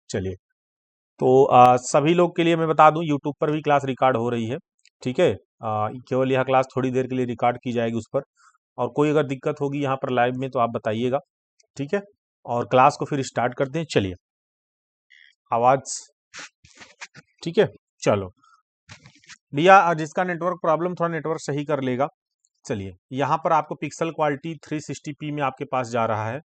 चलिए, तो सभी लोग के लिए मैं बता दूं, यूट्यूब पर भी क्लास रिकॉर्ड हो रही है। ठीक है, केवल यह क्लास थोड़ी देर के लिए रिकॉर्ड की जाएगी उस पर। और कोई अगर दिक्कत होगी यहाँ पर लाइव में तो आप बताइएगा। ठीक है, और क्लास को फिर स्टार्ट करते हैं। चलिए, आवाज ठीक है। चलो भैया, जिसका नेटवर्क प्रॉब्लम, थोड़ा नेटवर्क सही कर लेगा। चलिए, यहाँ पर आपको पिक्सल क्वालिटी 360p में आपके पास जा रहा है,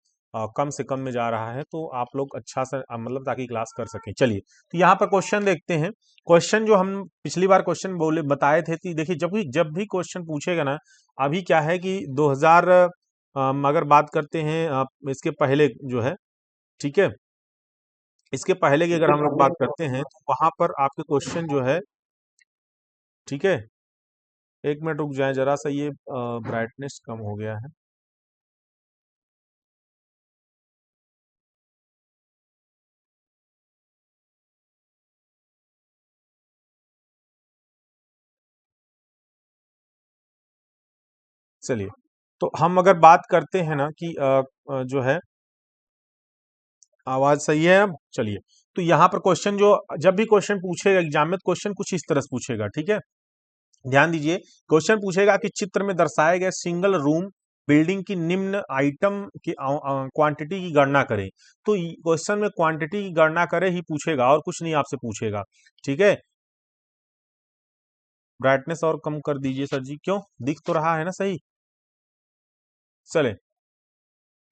कम से कम में जा रहा है, तो आप लोग अच्छा सा मतलब ताकि क्लास कर सकें। चलिए, तो यहाँ पर क्वेश्चन देखते हैं। क्वेश्चन जो हम पिछली बार क्वेश्चन बोले बताए थे कि देखिए, जब भी क्वेश्चन पूछेगा ना, अभी क्या है कि 2000 अगर बात करते हैं इसके पहले जो है, ठीक है, इसके पहले की अगर हम लोग बात करते हैं तो वहां पर आपके क्वेश्चन जो है, ठीक है, एक मिनट रुक जाए जरा सा, ये ब्राइटनेस कम हो गया है। चलिए, तो हम अगर बात करते हैं ना कि जो है, आवाज सही है अब। चलिए, तो यहाँ पर क्वेश्चन जो, जब भी क्वेश्चन पूछेगा एग्जाम में, क्वेश्चन कुछ इस तरह से पूछेगा। ठीक है, ध्यान दीजिए। क्वेश्चन पूछेगा कि चित्र में दर्शाए गए सिंगल रूम बिल्डिंग की निम्न आइटम की क्वांटिटी की गणना करें। तो क्वेश्चन में क्वांटिटी की गणना करे ही पूछेगा, और कुछ नहीं आपसे पूछेगा। ठीक है, ब्राइटनेस और कम कर दीजिए सर जी, क्यों, दिख तो रहा है ना सही। चले,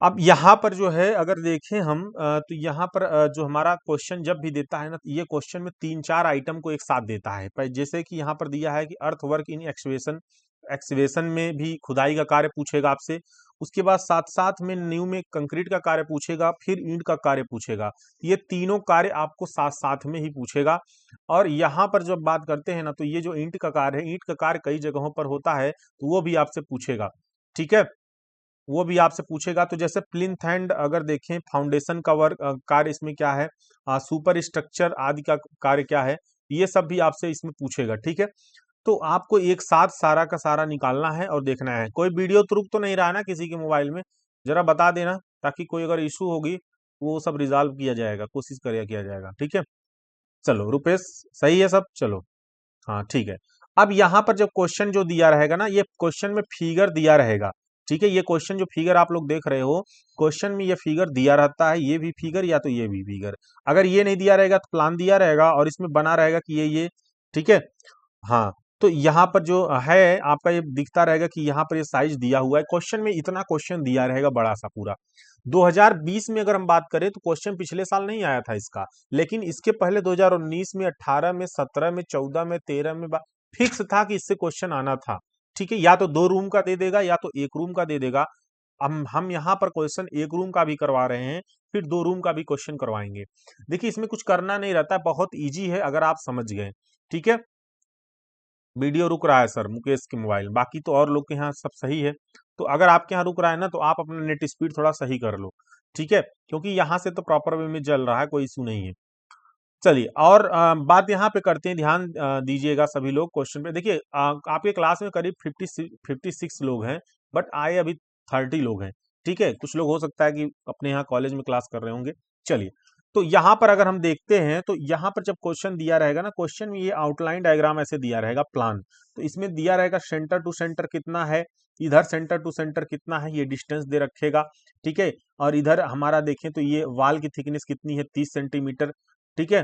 अब यहाँ पर जो है अगर देखें हम तो यहाँ पर जो हमारा क्वेश्चन जब भी देता है ना, तो ये क्वेश्चन में 3-4 आइटम को एक साथ देता है। पर जैसे कि यहाँ पर दिया है कि अर्थ वर्क इन एक्सवेशन, एक्सवेशन में भी खुदाई का कार्य पूछेगा आपसे। उसके बाद साथ साथ में न्यू में कंक्रीट का कार्य पूछेगा, फिर ईंट का कार्य पूछेगा। ये तीनों कार्य आपको साथ साथ में ही पूछेगा। और यहाँ पर जब बात करते हैं ना, तो ये जो ईंट का कार्य है, ईंट का कार्य कई जगहों पर होता है, तो वो भी आपसे पूछेगा। ठीक है, वो भी आपसे पूछेगा। तो जैसे प्लिंथ एंड अगर देखें, फाउंडेशन का वर्क कार्य इसमें क्या है, सुपर स्ट्रक्चर आदि का कार्य क्या है, ये सब भी आपसे इसमें पूछेगा। ठीक है, तो आपको एक साथ सारा का सारा निकालना है और देखना है। कोई वीडियो तो रुक तो नहीं रहा है ना किसी के मोबाइल में, जरा बता देना, ताकि कोई अगर इशू होगी वो सब रिजॉल्व किया जाएगा, कोशिश करिए किया जाएगा। ठीक है, चलो रुपेश, सही है सब। चलो, हाँ ठीक है। अब यहाँ पर जब क्वेश्चन जो दिया रहेगा ना, ये क्वेश्चन में फिगर दिया रहेगा। ठीक है, ये क्वेश्चन जो फिगर आप लोग देख रहे हो, क्वेश्चन में ये फिगर दिया रहता है, ये भी फिगर या तो ये भी फिगर। अगर ये नहीं दिया रहेगा तो प्लान दिया रहेगा और इसमें बना रहेगा कि ये, ठीक है। हाँ, तो यहाँ पर जो है आपका ये दिखता रहेगा कि यहाँ पर ये साइज दिया हुआ है, क्वेश्चन में इतना क्वेश्चन दिया रहेगा बड़ा सा पूरा। 2020 में अगर हम बात करें तो क्वेश्चन पिछले साल नहीं आया था इसका, लेकिन इसके पहले 2019 में, 18 में, 17 में, 14 में, 13 में फिक्स था कि इससे क्वेश्चन आना था। ठीक है, या तो 2 रूम का दे देगा या तो 1 रूम का दे देगा। हम यहाँ पर क्वेश्चन 1 रूम का भी करवा रहे हैं, फिर 2 रूम का भी क्वेश्चन करवाएंगे। देखिए, इसमें कुछ करना नहीं रहता, बहुत ईजी है अगर आप समझ गए। ठीक है, वीडियो रुक रहा है सर मुकेश के मोबाइल, बाकी तो और लोग के यहाँ सब सही है। तो अगर आपके यहाँ रुक रहा है ना, तो आप अपना नेट स्पीड थोड़ा सही कर लो। ठीक है, क्योंकि यहाँ से तो प्रॉपर वे में चल रहा है, कोई इशू नहीं है। चलिए, और बात यहाँ पे करते हैं, ध्यान दीजिएगा सभी लोग क्वेश्चन पे। देखिए, आपके क्लास में करीब 56 लोग हैं, बट आए अभी 30 लोग हैं। ठीक है, कुछ लोग हो सकता है कि अपने यहाँ कॉलेज में क्लास कर रहे होंगे। चलिए, तो यहाँ पर अगर हम देखते हैं, तो यहाँ पर जब क्वेश्चन दिया रहेगा ना, क्वेश्चन में ये आउटलाइन डायग्राम ऐसे दिया रहेगा, प्लान। तो इसमें दिया रहेगा सेंटर टू सेंटर कितना है, इधर सेंटर टू सेंटर कितना है, ये डिस्टेंस दे रखेगा। ठीक है, और इधर हमारा देखें तो ये वाल की थिकनेस कितनी है, 30 सेंटीमीटर। ठीक है,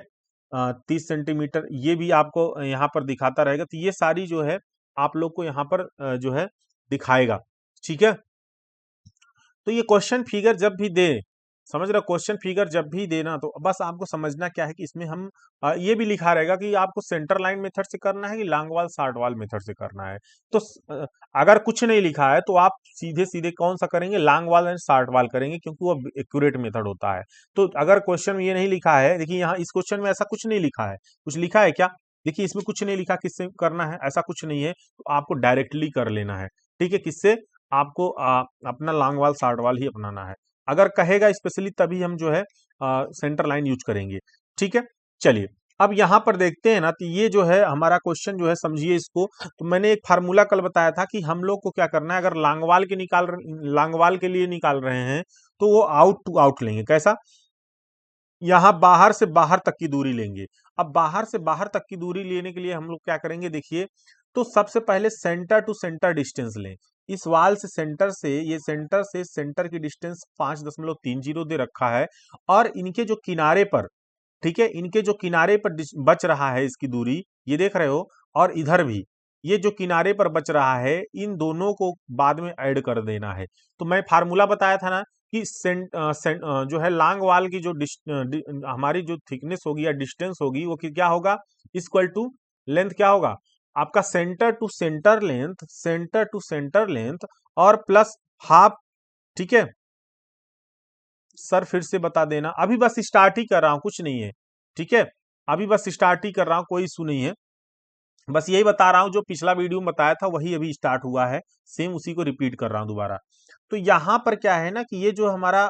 30 सेंटीमीटर, ये भी आपको यहाँ पर दिखाता रहेगा। तो ये सारी जो है आप लोग को यहाँ पर जो है दिखाएगा। ठीक है, तो ये क्वेश्चन फिगर जब भी दे, समझ रहे, क्वेश्चन फिगर जब भी देना, तो बस आपको समझना क्या है कि इसमें हम ये भी लिखा रहेगा कि आपको सेंटर लाइन मेथड से करना है कि लॉन्ग वाल शार्ट वाल मेथड से करना है। तो अगर कुछ नहीं लिखा है तो आप सीधे सीधे कौन सा करेंगे, लॉन्ग वाल एंड शार्ट वाल करेंगे, क्योंकि वो एक्यूरेट मेथड होता है। तो अगर क्वेश्चन में ये नहीं लिखा है, देखिए यहाँ इस क्वेश्चन में ऐसा कुछ नहीं लिखा है, कुछ लिखा है क्या, देखिए इसमें कुछ नहीं लिखा किससे करना है, ऐसा कुछ नहीं है, तो आपको डायरेक्टली कर लेना है। ठीक है, किससे, आपको अपना लॉन्ग वाल शार्ट वाल ही अपनाना है। अगर कहेगा स्पेशली तभी हम जो है सेंटर लाइन यूज करेंगे। ठीक है, चलिए, अब यहाँ पर देखते हैं ना, तो ये जो है हमारा क्वेश्चन जो है, समझिए इसको। तो मैंने एक फार्मूला कल बताया था कि हम लोग को क्या करना है, अगर लॉन्ग वाल के लिए निकाल रहे हैं, तो वो आउट टू आउट लेंगे। कैसा, यहां बाहर से बाहर तक की दूरी लेंगे। अब बाहर से बाहर तक की दूरी लेने के लिए हम लोग क्या करेंगे, देखिए, तो सबसे पहले सेंटर टू सेंटर डिस्टेंस लें। इस वाल से सेंटर से, ये सेंटर से सेंटर की डिस्टेंस 5.30 दे रखा है, और इनके जो किनारे पर, ठीक है, इनके जो किनारे पर बच रहा है इसकी दूरी, ये देख रहे हो, और इधर भी ये जो किनारे पर बच रहा है, इन दोनों को बाद में ऐड कर देना है। तो मैं फार्मूला बताया था ना कि जो है लॉन्ग वाल की जो हमारी जो थिकनेस होगी या डिस्टेंस होगी, वो क्या होगा, इक्वल टू लेंथ क्या होगा आपका, centre to centre length, centre to centre length, और प्लस हाफ। ठीक है सर, फिर से बता देना, अभी बस स्टार्ट ही कर रहा हूं, कुछ नहीं है। ठीक है, अभी बस स्टार्ट ही कर रहा हूं, कोई इशू नहीं है। बस यही बता रहा हूं, जो पिछला वीडियो में बताया था वही अभी स्टार्ट हुआ है, सेम उसी को रिपीट कर रहा हूं दोबारा। तो यहाँ पर क्या है ना कि ये जो हमारा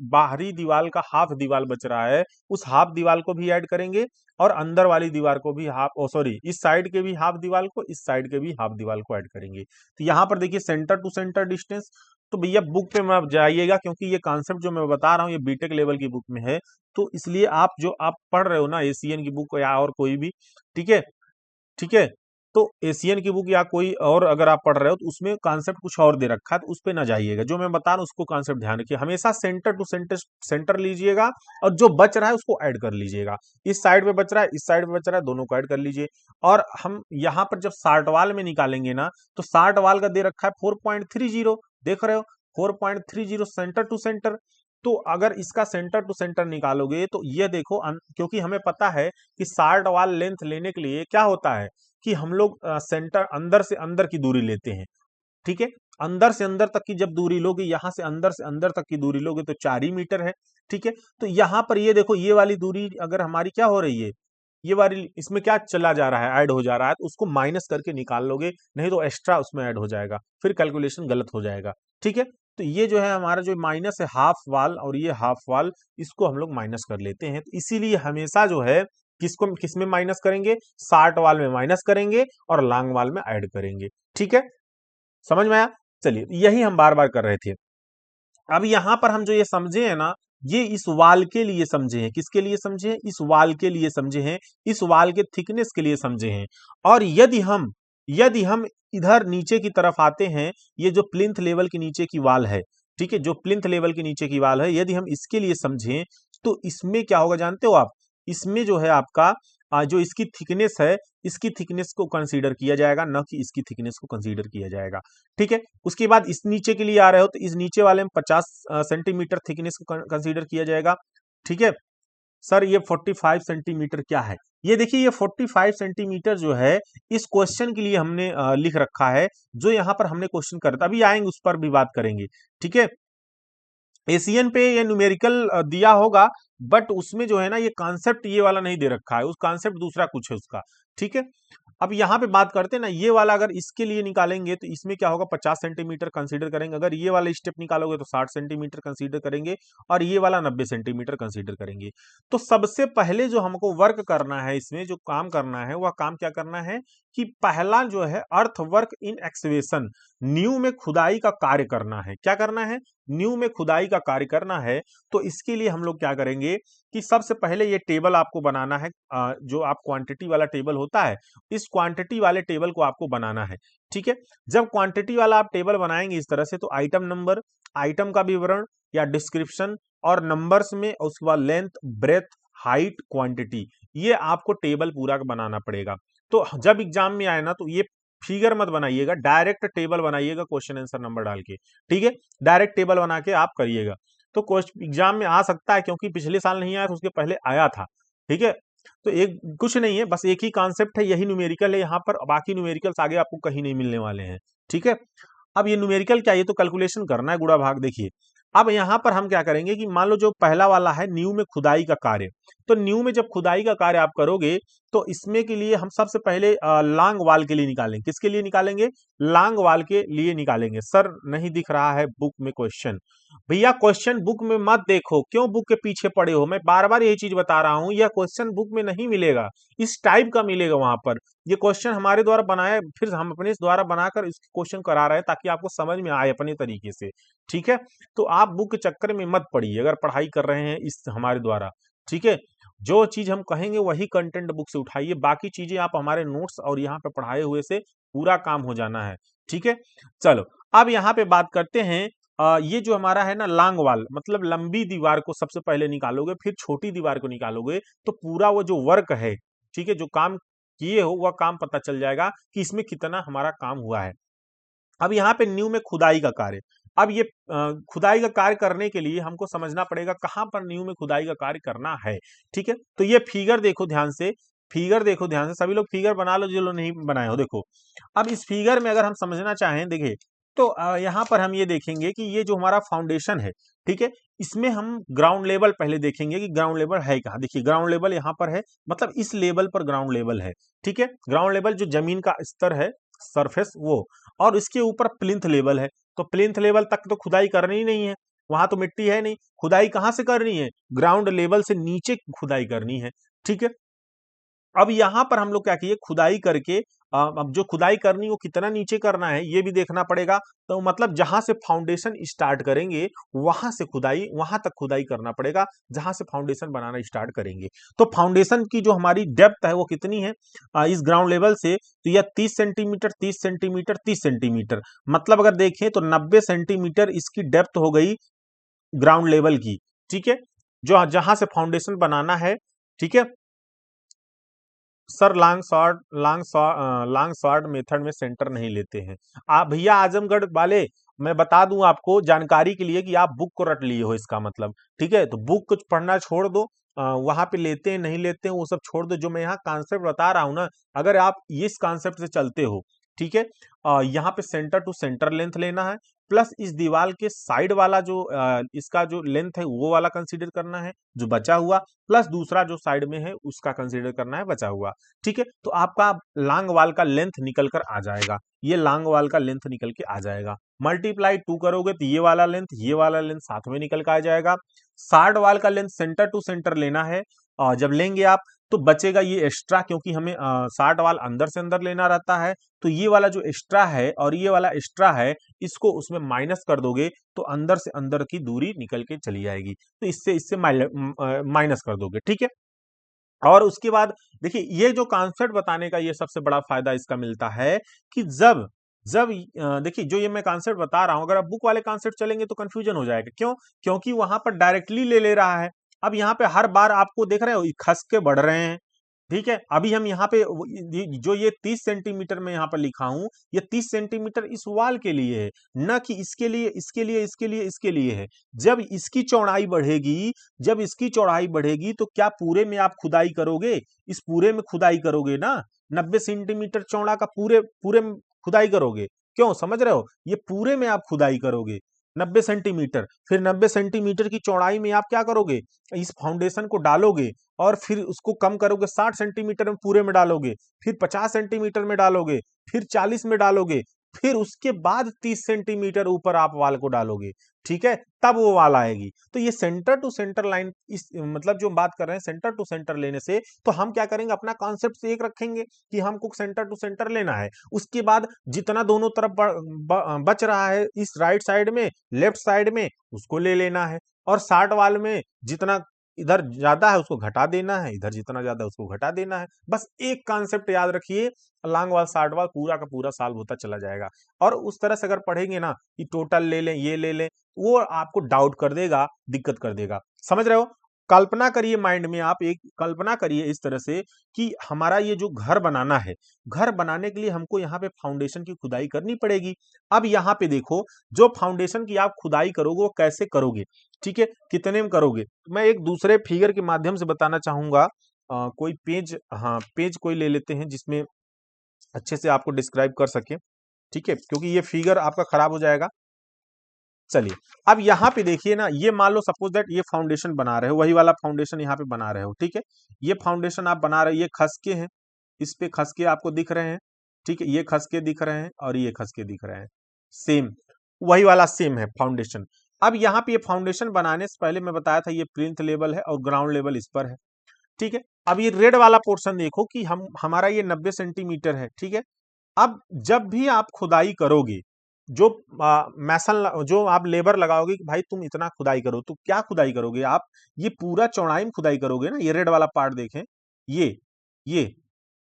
बाहरी दीवार का हाफ दीवार बच रहा है, उस हाफ दीवार को भी ऐड करेंगे, और अंदर वाली दीवार को भी हाफ, ओ सॉरी, इस साइड के भी हाफ दीवार को, इस साइड के भी हाफ दीवार को ऐड करेंगे। तो यहाँ पर देखिए सेंटर टू सेंटर डिस्टेंस। तो भैया बुक पे मत जाइएगा, क्योंकि ये कॉन्सेप्ट जो मैं बता रहा हूँ ये बीटेक लेवल की बुक में है, तो इसलिए आप जो आप पढ़ रहे हो ना, एसीएन की बुक या और कोई भी, ठीक है, ठीक है, तो एशियन की बुक या कोई और अगर आप पढ़ रहे हो तो उसमें कॉन्सेप्ट कुछ और दे रखा है, तो उस पे ना जाइएगा, जो मैं बता रहा हूँ उसको कॉन्सेप्ट ध्यान रखिए, हमेशा सेंटर टू सेंटर सेंटर लीजिएगा, और जो बच रहा है उसको ऐड कर लीजिएगा। इस साइड पे बच रहा है, इस साइड पे बच रहा है, दोनों को ऐड कर लीजिए। और हम यहाँ पर जब साठ वाल में निकालेंगे ना, तो साठ वाल का दे रखा है 4.30, देख रहे हो, 4.30 सेंटर टू सेंटर। तो अगर इसका सेंटर टू सेंटर निकालोगे तो ये देखो, क्योंकि हमें पता है कि 60 वाल लेंथ लेने के लिए क्या होता है कि हम लोग सेंटर अंदर से अंदर की दूरी लेते हैं। ठीक है, अंदर से अंदर तक की जब दूरी लोगे, यहां से अंदर तक की दूरी लोगे तो 4 ही मीटर है। ठीक है, तो यहां पर ये देखो, ये वाली दूरी अगर हमारी क्या हो रही है, ये वाली इसमें क्या चला जा रहा है, ऐड हो जा रहा है, तो उसको माइनस करके निकाल लोगे, नहीं तो एक्स्ट्रा उसमें ऐड हो जाएगा, फिर कैलकुलेशन गलत हो जाएगा। ठीक है, तो ये जो है हमारा जो माइनस है हाफ वाल, और ये हाफ वाल, इसको हम लोग माइनस कर लेते हैं। तो इसीलिए हमेशा जो है किसको किस में माइनस करेंगे, 60 वाल में माइनस करेंगे, और लॉन्ग वाल में ऐड करेंगे। ठीक है, समझ में आया। चलिए, यही हम बार बार कर रहे थे। अब यहां पर हम जो ये समझे हैं ना, ये इस वाल के लिए समझे हैं, किसके लिए समझे हैं, इस वाल के लिए समझे हैं, इस वाल के थिकनेस के लिए समझे हैं। और यदि हम इधर नीचे की तरफ आते हैं, ये जो प्लिंथ लेवल के नीचे की वाल है, ठीक है, जो प्लिंथ लेवल के नीचे की वाल है, यदि हम इसके लिए समझें, तो इसमें क्या होगा जानते हो आप, इसमें जो है आपका जो इसकी थिकनेस है, इसकी थिकनेस को कंसीडर किया जाएगा, न कि इसकी थिकनेस को कंसीडर किया जाएगा। ठीक है, उसके बाद इस नीचे के लिए आ रहे हो तो इस नीचे वाले में 50 सेंटीमीटर थिकनेस को कंसीडर किया जाएगा। ठीक है सर, ये 45 सेंटीमीटर क्या है, ये देखिए, ये 45 सेंटीमीटर जो है इस क्वेश्चन के लिए हमने लिख रखा है, जो यहाँ पर हमने क्वेश्चन करता, अभी आएंगे उस पर भी बात करेंगे। ठीक है, एशियन पे ये न्यूमेरिकल दिया होगा, बट उसमें जो है ना ये कॉन्सेप्ट ये वाला नहीं दे रखा है, उस कॉन्सेप्ट दूसरा कुछ है उसका। ठीक है, अब यहाँ पे बात करते हैं ना, ये वाला अगर इसके लिए निकालेंगे तो इसमें क्या होगा, 50 सेंटीमीटर कंसीडर करेंगे, अगर ये वाला स्टेप निकालोगे तो 60 सेंटीमीटर कंसीडर करेंगे, और ये वाला 90 सेंटीमीटर कंसीडर करेंगे। तो सबसे पहले जो हमको वर्क करना है, इसमें जो काम करना है, वह काम क्या करना है कि पहला जो है अर्थ वर्क इन एक्सवेशन, न्यू में खुदाई का कार्य करना है। क्या करना है, न्यू में खुदाई का कार्य करना है। तो इसके लिए हम लोग क्या करेंगे कि सबसे पहले ये टेबल आपको बनाना है, जो आप क्वांटिटी वाला टेबल होता है, इस क्वांटिटी वाले टेबल को आपको बनाना है। ठीक है, जब क्वांटिटी वाला आप टेबल बनाएंगे इस तरह से, तो आइटम नंबर, आइटम का विवरण या डिस्क्रिप्शन, और नंबर्स में उसके बाद लेंथ, ब्रेथ, हाइट, क्वांटिटी, ये आपको टेबल पूरा बनाना पड़ेगा। तो जब एग्जाम में आए ना, तो ये फिगर मत बनाइएगा, डायरेक्ट टेबल बनाइएगा क्वेश्चन आंसर नंबर डाल के। ठीक है, डायरेक्ट टेबल बना के आप करिएगा, तो क्वेश्चन एग्जाम में आ सकता है, क्योंकि पिछले साल नहीं आया था, उसके पहले आया था। ठीक है, तो एक कुछ नहीं है, बस एक ही कॉन्सेप्ट है, यही न्यूमेरिकल है यहाँ पर, बाकी न्यूमेरिकल्स आगे आपको कहीं नहीं मिलने वाले हैं। ठीक है, अब ये न्यूमेरिकल क्या है, ये तो कैलकुलेशन करना है गुणा भाग। देखिए, अब यहाँ पर हम क्या करेंगे कि मान लो जो पहला वाला है न्यू में खुदाई का कार्य, तो न्यू में जब खुदाई का कार्य आप करोगे, तो इसमें के लिए हम सबसे पहले लॉन्ग वाल के लिए निकालेंगे। किसके लिए निकालेंगे, लॉन्ग वाल के लिए निकालेंगे। सर नहीं दिख रहा है बुक में क्वेश्चन, भैया क्वेश्चन बुक में मत देखो, क्यों बुक के पीछे पड़े हो, मैं बार बार यही चीज बता रहा हूं, यह क्वेश्चन बुक में नहीं मिलेगा, इस टाइप का मिलेगा वहां पर। ये क्वेश्चन हमारे द्वारा बनाया, फिर हम अपने द्वारा बनाकर इस क्वेश्चन करा रहे हैं, ताकि आपको समझ में आए अपने तरीके से। ठीक है, तो आप बुक के चक्कर में मत पड़िए, अगर पढ़ाई कर रहे हैं इस हमारे द्वारा। ठीक है, जो चीज हम कहेंगे वही कंटेंट बुक से उठाइए, बाकी चीजें आप हमारे नोट्स और यहाँ पे पढ़ाए हुए से पूरा काम हो जाना है। ठीक है, चलो अब यहाँ पे बात करते हैं। ये जो हमारा है ना लॉन्ग वॉल, मतलब लंबी दीवार को सबसे पहले निकालोगे, फिर छोटी दीवार को निकालोगे, तो पूरा वो जो वर्क है, ठीक है, जो काम किए हो वह काम पता चल जाएगा कि इसमें कितना हमारा काम हुआ है। अब यहाँ पे न्यू में खुदाई का कार्य। अब ये खुदाई का कार्य करने के लिए हमको समझना पड़ेगा कहाँ पर न्यू में खुदाई का कार्य करना है। ठीक है, तो ये फिगर देखो ध्यान से, फिगर देखो ध्यान से, सभी लोग फिगर बना लो जो लोग नहीं बनाए हो। देखो अब इस फिगर में अगर हम समझना चाहें, देखिए तो यहाँ पर हम ये देखेंगे कि ये जो हमारा फाउंडेशन है, ठीक है, इसमें हम ग्राउंड लेवल पहले देखेंगे कि ग्राउंड लेवल है कहाँ। देखिए ग्राउंड लेवल यहाँ पर है, मतलब इस लेवल पर ग्राउंड लेवल है। ठीक है, ग्राउंड लेवल जो जमीन का स्तर है, सरफेस वो, और इसके ऊपर प्लिंथ लेवल है। तो प्लिंथ लेवल तक तो खुदाई करनी ही नहीं है, वहां तो मिट्टी है नहीं। खुदाई कहां से करनी है? ग्राउंड लेवल से नीचे खुदाई करनी है। ठीक है, अब यहां पर हम लोग क्या किए, खुदाई करके अब जो खुदाई करनी वो कितना नीचे करना है ये भी देखना पड़ेगा। तो मतलब जहां से फाउंडेशन स्टार्ट करेंगे वहां से खुदाई, वहां तक खुदाई करना पड़ेगा जहां से फाउंडेशन बनाना स्टार्ट करेंगे। तो फाउंडेशन की जो हमारी डेप्थ है वो कितनी है इस ग्राउंड लेवल से? तो यह 30 सेंटीमीटर, 30 सेंटीमीटर, 30 सेंटीमीटर, मतलब अगर देखें तो 90 सेंटीमीटर इसकी डेप्थ हो गई ग्राउंड लेवल की। ठीक है, जो जहां से फाउंडेशन बनाना है। ठीक है सर, लॉन्ग शॉर्ट मेथड में सेंटर नहीं लेते हैं आप भैया आजमगढ़ वाले। मैं बता दूं आपको जानकारी के लिए कि आप बुक को रट लिए हो इसका मतलब। ठीक है, तो बुक कुछ पढ़ना छोड़ दो, वहां पे लेते हैं नहीं लेते हैं वो सब छोड़ दो। जो मैं यहाँ कॉन्सेप्ट बता रहा हूं ना, अगर आप इस कॉन्सेप्ट से चलते हो, ठीक है, यहाँ पे सेंटर टू सेंटर लेंथ लेना है, प्लस इस दीवार के साइड वाला जो इसका जो लेंथ है वो वाला कंसीडर करना है जो बचा हुआ, प्लस दूसरा जो साइड में है उसका कंसीडर करना है बचा हुआ। ठीक है, तो आपका लॉन्ग वाल का लेंथ निकल कर आ जाएगा, ये लॉन्ग वाल का लेंथ निकल के आ जाएगा। मल्टीप्लाई 2 करोगे तो ये वाला लेंथ साथ में निकल के आ जाएगा। शार्ट वाल का लेंथ सेंटर टू सेंटर लेना है, और जब लेंगे आप तो बचेगा ये एक्स्ट्रा, क्योंकि हमें शार्ट वाल अंदर से अंदर लेना रहता है। तो ये वाला जो एक्स्ट्रा है और ये वाला एक्स्ट्रा है, इसको उसमें माइनस कर दोगे तो अंदर से अंदर की दूरी निकल के चली जाएगी। तो इससे इससे माइनस कर दोगे। ठीक है, और उसके बाद देखिए ये जो कॉन्सेप्ट बताने का ये सबसे बड़ा फायदा इसका मिलता है कि जब जब देखिए जो ये मैं कॉन्सेप्ट बता रहा हूं, अगर आप बुक वाले कॉन्सेप्ट चलेंगे तो कंफ्यूजन हो जाएगा। क्यों? क्योंकि वहां पर डायरेक्टली ले ले रहा है। अब यहाँ पे हर बार आपको देख रहे हो खस के बढ़ रहे हैं। ठीक है, अभी हम यहाँ पे जो ये 30 सेंटीमीटर में यहाँ पर लिखा हूं, ये 30 सेंटीमीटर इस वाल के लिए है, न कि इसके लिए, इसके लिए, इसके लिए, इसके लिए है। जब इसकी चौड़ाई बढ़ेगी, जब इसकी चौड़ाई बढ़ेगी तो क्या पूरे में आप खुदाई करोगे? इस पूरे में खुदाई करोगे ना, 90 सेंटीमीटर चौड़ा का पूरे पूरे में खुदाई करोगे। क्यों? समझ रहे हो, ये पूरे में आप खुदाई करोगे 90 सेंटीमीटर। फिर 90 सेंटीमीटर की चौड़ाई में आप क्या करोगे? इस फाउंडेशन को डालोगे और फिर उसको कम करोगे, 60 सेंटीमीटर में पूरे में डालोगे, फिर 50 सेंटीमीटर में डालोगे, फिर 40 में डालोगे, फिर उसके बाद 30 सेंटीमीटर ऊपर आप वाल को डालोगे। ठीक है, तब वो वाल आएगी। तो ये सेंटर टू सेंटर लाइन, इस मतलब जो हम बात कर रहे हैं सेंटर टू सेंटर लेने से, तो हम क्या करेंगे, अपना कॉन्सेप्ट से एक रखेंगे कि हमको सेंटर टू सेंटर लेना है। उसके बाद जितना दोनों तरफ बच रहा है इस राइट साइड में, लेफ्ट साइड में, उसको ले लेना है। और शार्ट वाल में जितना इधर ज्यादा है उसको घटा देना है, इधर जितना ज्यादा है उसको घटा देना है। बस एक कॉन्सेप्ट याद रखिए, लॉन्ग वाल शार्ट वाल पूरा का पूरा सॉल्व होता चला जाएगा। और उस तरह से अगर पढ़ेंगे ना कि टोटल ले लें, ये ले लें, वो आपको डाउट कर देगा, दिक्कत कर देगा। समझ रहे हो? कल्पना करिए, माइंड में आप एक कल्पना करिए इस तरह से कि हमारा ये जो घर बनाना है, घर बनाने के लिए हमको यहाँ पे फाउंडेशन की खुदाई करनी पड़ेगी। अब यहाँ पे देखो, जो फाउंडेशन की आप खुदाई करोगे वो कैसे करोगे? ठीक है, कितने में करोगे? मैं एक दूसरे फिगर के माध्यम से बताना चाहूंगा। कोई पेज, हाँ पेज कोई ले लेते हैं जिसमें अच्छे से आपको डिस्क्राइब कर सके। ठीक है, क्योंकि ये फिगर आपका खराब हो जाएगा। चलिए, अब यहाँ पे देखिए ना, ये मान लो सपोज दैट ये फाउंडेशन बना रहे हो, वही वाला फाउंडेशन यहाँ पे बना रहे हो। ठीक है, ये फाउंडेशन आप बना रहे हो, ये खसके हैं, इस पे खसके आपको दिख रहे हैं। ठीक है, ये खसके दिख रहे हैं और ये खसके दिख रहे हैं, सेम वही वाला सेम है फाउंडेशन। अब यहाँ पे ये फाउंडेशन बनाने से पहले मैं बताया था ये प्लिंथ लेवल है और ग्राउंड लेवल इस पर है। ठीक है, अब ये रेड वाला पोर्शन देखो कि हमारा ये 90 सेंटीमीटर है। ठीक है, अब जब भी आप खुदाई करोगे, जो जो आप लेबर लगाओगे कि भाई तुम इतना खुदाई करो, तो क्या खुदाई करोगे आप? ये पूरा चौड़ाई में खुदाई करोगे ना। ये रेड वाला पार्ट देखें, ये ये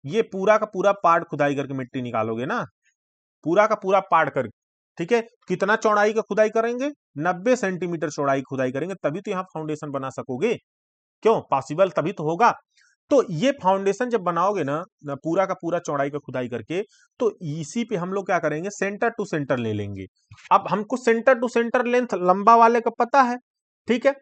ये पूरा का पूरा पार्ट खुदाई करके मिट्टी निकालोगे ना, पूरा का पूरा पार्ट कर। ठीक है, कितना चौड़ाई का खुदाई करेंगे? 90 सेंटीमीटर चौड़ाई खुदाई करेंगे, तभी तो यहाँ फाउंडेशन बना सकोगे। क्यों पॉसिबल? तभी तो होगा। तो ये फाउंडेशन जब बनाओगे ना पूरा का पूरा चौड़ाई का खुदाई करके, तो इसी पे हम लोग क्या करेंगे, सेंटर टू सेंटर ले लेंगे। अब हमको सेंटर टू सेंटर लेंथ लंबा वाले का पता है, ठीक है।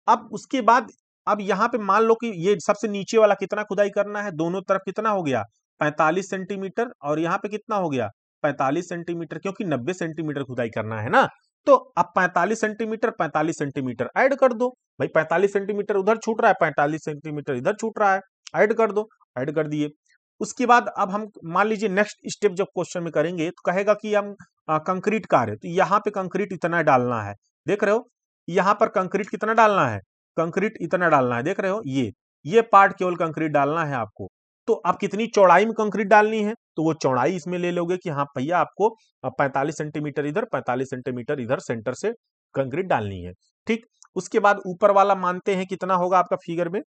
अब उसके बाद अब यहाँ पे मान लो कि ये सबसे नीचे वाला कितना खुदाई करना है, दोनों तरफ कितना हो गया, 45 सेंटीमीटर, और यहाँ पे कितना हो गया, 45 सेंटीमीटर, क्योंकि 90 सेंटीमीटर खुदाई करना है ना। तो अब 45 सेंटीमीटर ऐड कर दो भाई, 45 सेंटीमीटर उधर छूट रहा है, 45 सेंटीमीटर इधर छूट रहा है, ऐड कर दो। ऐड कर दिए। उसके बाद अब हम मान लीजिए नेक्स्ट स्टेप जब क्वेश्चन में करेंगे तो कहेगा कि हम कंक्रीट कार है, तो यहाँ पे कंक्रीट इतना डालना है, देख रहे हो, यहाँ पर कंक्रीट कितना डालना है, कंक्रीट इतना डालना है, देख रहे हो, ये पार्ट केवल कंक्रीट डालना है आपको। तो आप कितनी चौड़ाई में कंक्रीट डालनी है, तो वो चौड़ाई इसमें ले लोगे कि हाँ भैया आपको 45 सेंटीमीटर इधर, 45 सेंटीमीटर इधर सेंटर से कंक्रीट डालनी है। ठीक, उसके बाद ऊपर वाला मानते हैं कितना होगा आपका फिगर में,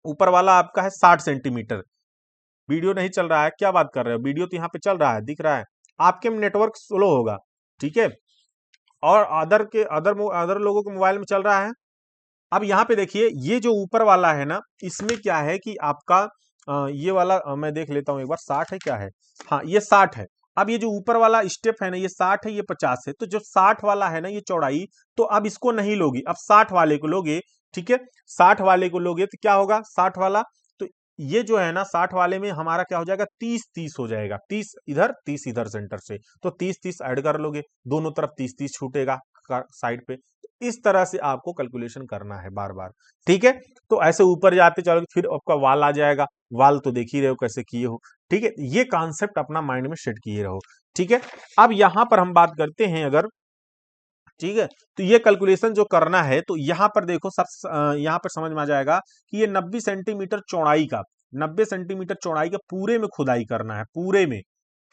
ऊपर वाला आपका है 60 सेंटीमीटर। वीडियो नहीं चल रहा है, क्या बात कर रहे हो, वीडियो तो यहाँ पे चल रहा है, दिख रहा है आपके में, नेटवर्क स्लो होगा, ठीक है, और अदर लोगों के मोबाइल में चल रहा है। अब यहाँ पे देखिए, ये जो ऊपर वाला है ना, इसमें क्या है कि आपका ये वाला मैं देख लेता हूँ एक बार, 60 है क्या है, हाँ ये 60 है। अब ये जो ऊपर वाला स्टेप है ना, ये 60 है, ये 50 है, तो जो 60 वाला है ना ये चौड़ाई, तो अब इसको नहीं लोगी, अब 60 वाले को लोगे। ठीक है, 60 वाले को लोगे तो क्या होगा, 60 वाला, तो ये जो है ना 60 वाले में हमारा क्या हो जाएगा, 30-30 हो जाएगा, 30 इधर 30 इधर सेंटर से, तो 30-30 ऐड कर लोगे, दोनों तरफ 30-30 छूटेगा साइड पे। इस तरह से आपको कैलकुलेशन करना है बार बार। ठीक है, तो ऐसे ऊपर जाते चलोगे, फिर आपका वाल आ जाएगा, वाल तो देख ही रहे हो कैसे किए हो। ठीक है, ये कॉन्सेप्ट अपना माइंड में सेट किए रहो। ठीक है, अब यहां पर हम बात करते हैं अगर, ठीक है, तो ये कैलकुलेशन जो करना है, तो यहां पर देखो सब यहां पर समझ में आ जाएगा कि ये 90 सेंटीमीटर चौड़ाई का, 90 सेंटीमीटर चौड़ाई का पूरे में खुदाई करना है, पूरे में।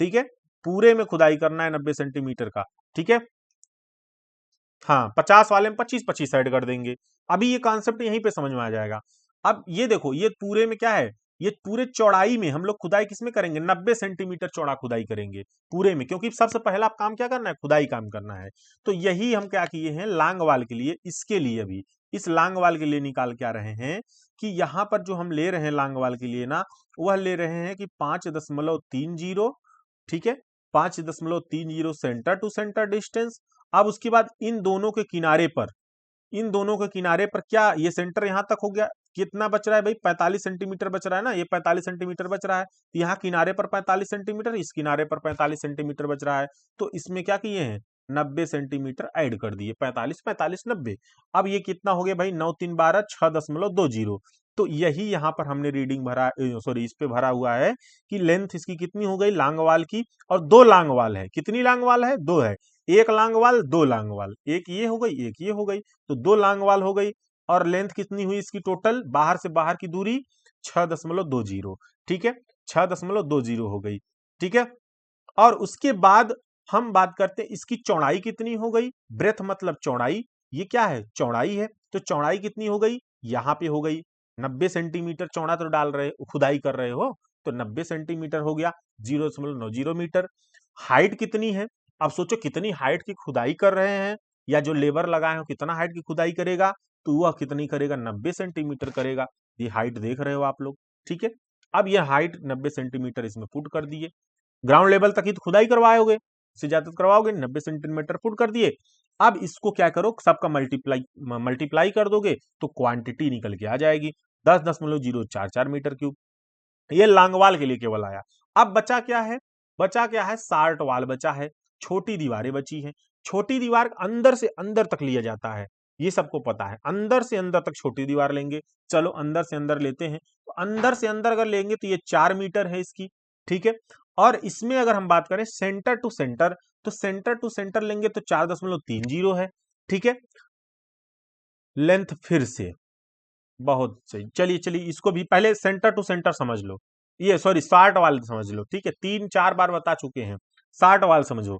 ठीक है, पूरे में खुदाई करना है 90 सेंटीमीटर का। ठीक है, हाँ 50 वाले में 25-25 ऐड कर देंगे। अभी ये कॉन्सेप्ट यहीं पे समझ में आ जाएगा। अब ये देखो, ये पूरे में क्या है, ये पूरे चौड़ाई में हम लोग खुदाई किसमें करेंगे, 90 सेंटीमीटर चौड़ा खुदाई करेंगे पूरे में, क्योंकि सबसे पहला काम क्या करना है, खुदाई काम करना है। तो यही हम क्या किए हैं लांग वाल के लिए, इसके लिए भी, इस लांग वाल के लिए निकाल के आ रहे हैं कि यहां पर जो हम ले रहे हैं लांग वाल के लिए ना, वह ले रहे हैं कि 5.30, ठीक है, 5.30 सेंटर टू सेंटर डिस्टेंस। अब उसके बाद इन दोनों के किनारे पर, इन दोनों के किनारे पर क्या, ये सेंटर यहां तक हो गया, कितना बच रहा है भाई, 45 सेंटीमीटर बच रहा है ना, ये 45 सेंटीमीटर बच रहा है, तो यहाँ किनारे पर 45 सेंटीमीटर, इस किनारे पर 45 सेंटीमीटर बच रहा है, तो इसमें क्या किए हैं, 90 सेंटीमीटर ऐड कर दिए, 45 45 90। अब ये कितना हो गया भाई, 9 3 12 6.20। तो यही यहाँ पर हमने रीडिंग भरा, सॉरी इस पे भरा हुआ है कि लेंथ इसकी कितनी हो गई लांग वाल की, और दो लांग वाल है, कितनी लांग वाल है, दो है, एक लांग वाल दो लांग वाल, एक ये हो गई एक ये हो गई, तो दो लांग वाल हो गई। और लेंथ कितनी हुई इसकी टोटल, बाहर से बाहर की दूरी 6.20। ठीक है, 6.20 हो गई। ठीक है, और उसके बाद हम बात करते हैं इसकी चौड़ाई कितनी हो गई, ब्रेथ मतलब चौड़ाई, ये क्या है चौड़ाई है, तो चौड़ाई कितनी हो गई, यहां पे हो गई 90 सेंटीमीटर चौड़ा, तो डाल रहे खुदाई कर रहे हो, तो 90 सेंटीमीटर हो गया, 0.90 मीटर। हाइट कितनी है, अब सोचो कितनी हाइट की खुदाई कर रहे हैं, या जो लेबर लगाए हो कितना हाइट की खुदाई करेगा, तो वह कितनी करेगा, 90 सेंटीमीटर करेगा। ये हाइट देख रहे हो आप लोग। ठीक है, अब यह हाइट 90 सेंटीमीटर इसमें पुट कर दिए, ग्राउंड लेवल तक ही तो खुदाई करवाओगे, इससे ज्यादा तो करवाओगे, 90 सेंटीमीटर पुट कर दिए। अब इसको क्या करो, सबका मल्टीप्लाई कर दोगे, तो क्वांटिटी निकल के आ जाएगी, 10.044 मीटर क्यूब। ये लांगवाल के लिए केवल आया। अब बचा क्या है, बचा क्या है, सार्ट वाल बचा है, छोटी दीवारें बची हैं। छोटी दीवार अंदर से अंदर तक लिया जाता है, ये सबको पता है, अंदर से अंदर तक छोटी दीवार लेंगे। चलो अंदर से अंदर लेते हैं, तो अंदर से अंदर अगर लेंगे तो ये 4 मीटर है इसकी। ठीक है, और इसमें अगर हम बात करें सेंटर टू सेंटर, तो सेंटर टू सेंटर लेंगे तो 4.30 है। ठीक है, लेंथ फिर से बहुत सही, चलिए चलिए इसको भी पहले सेंटर टू सेंटर समझ लो, ये सॉरी 60 वाल समझ लो। ठीक है, 3-4 बार बता चुके हैं, 60 वाल समझो।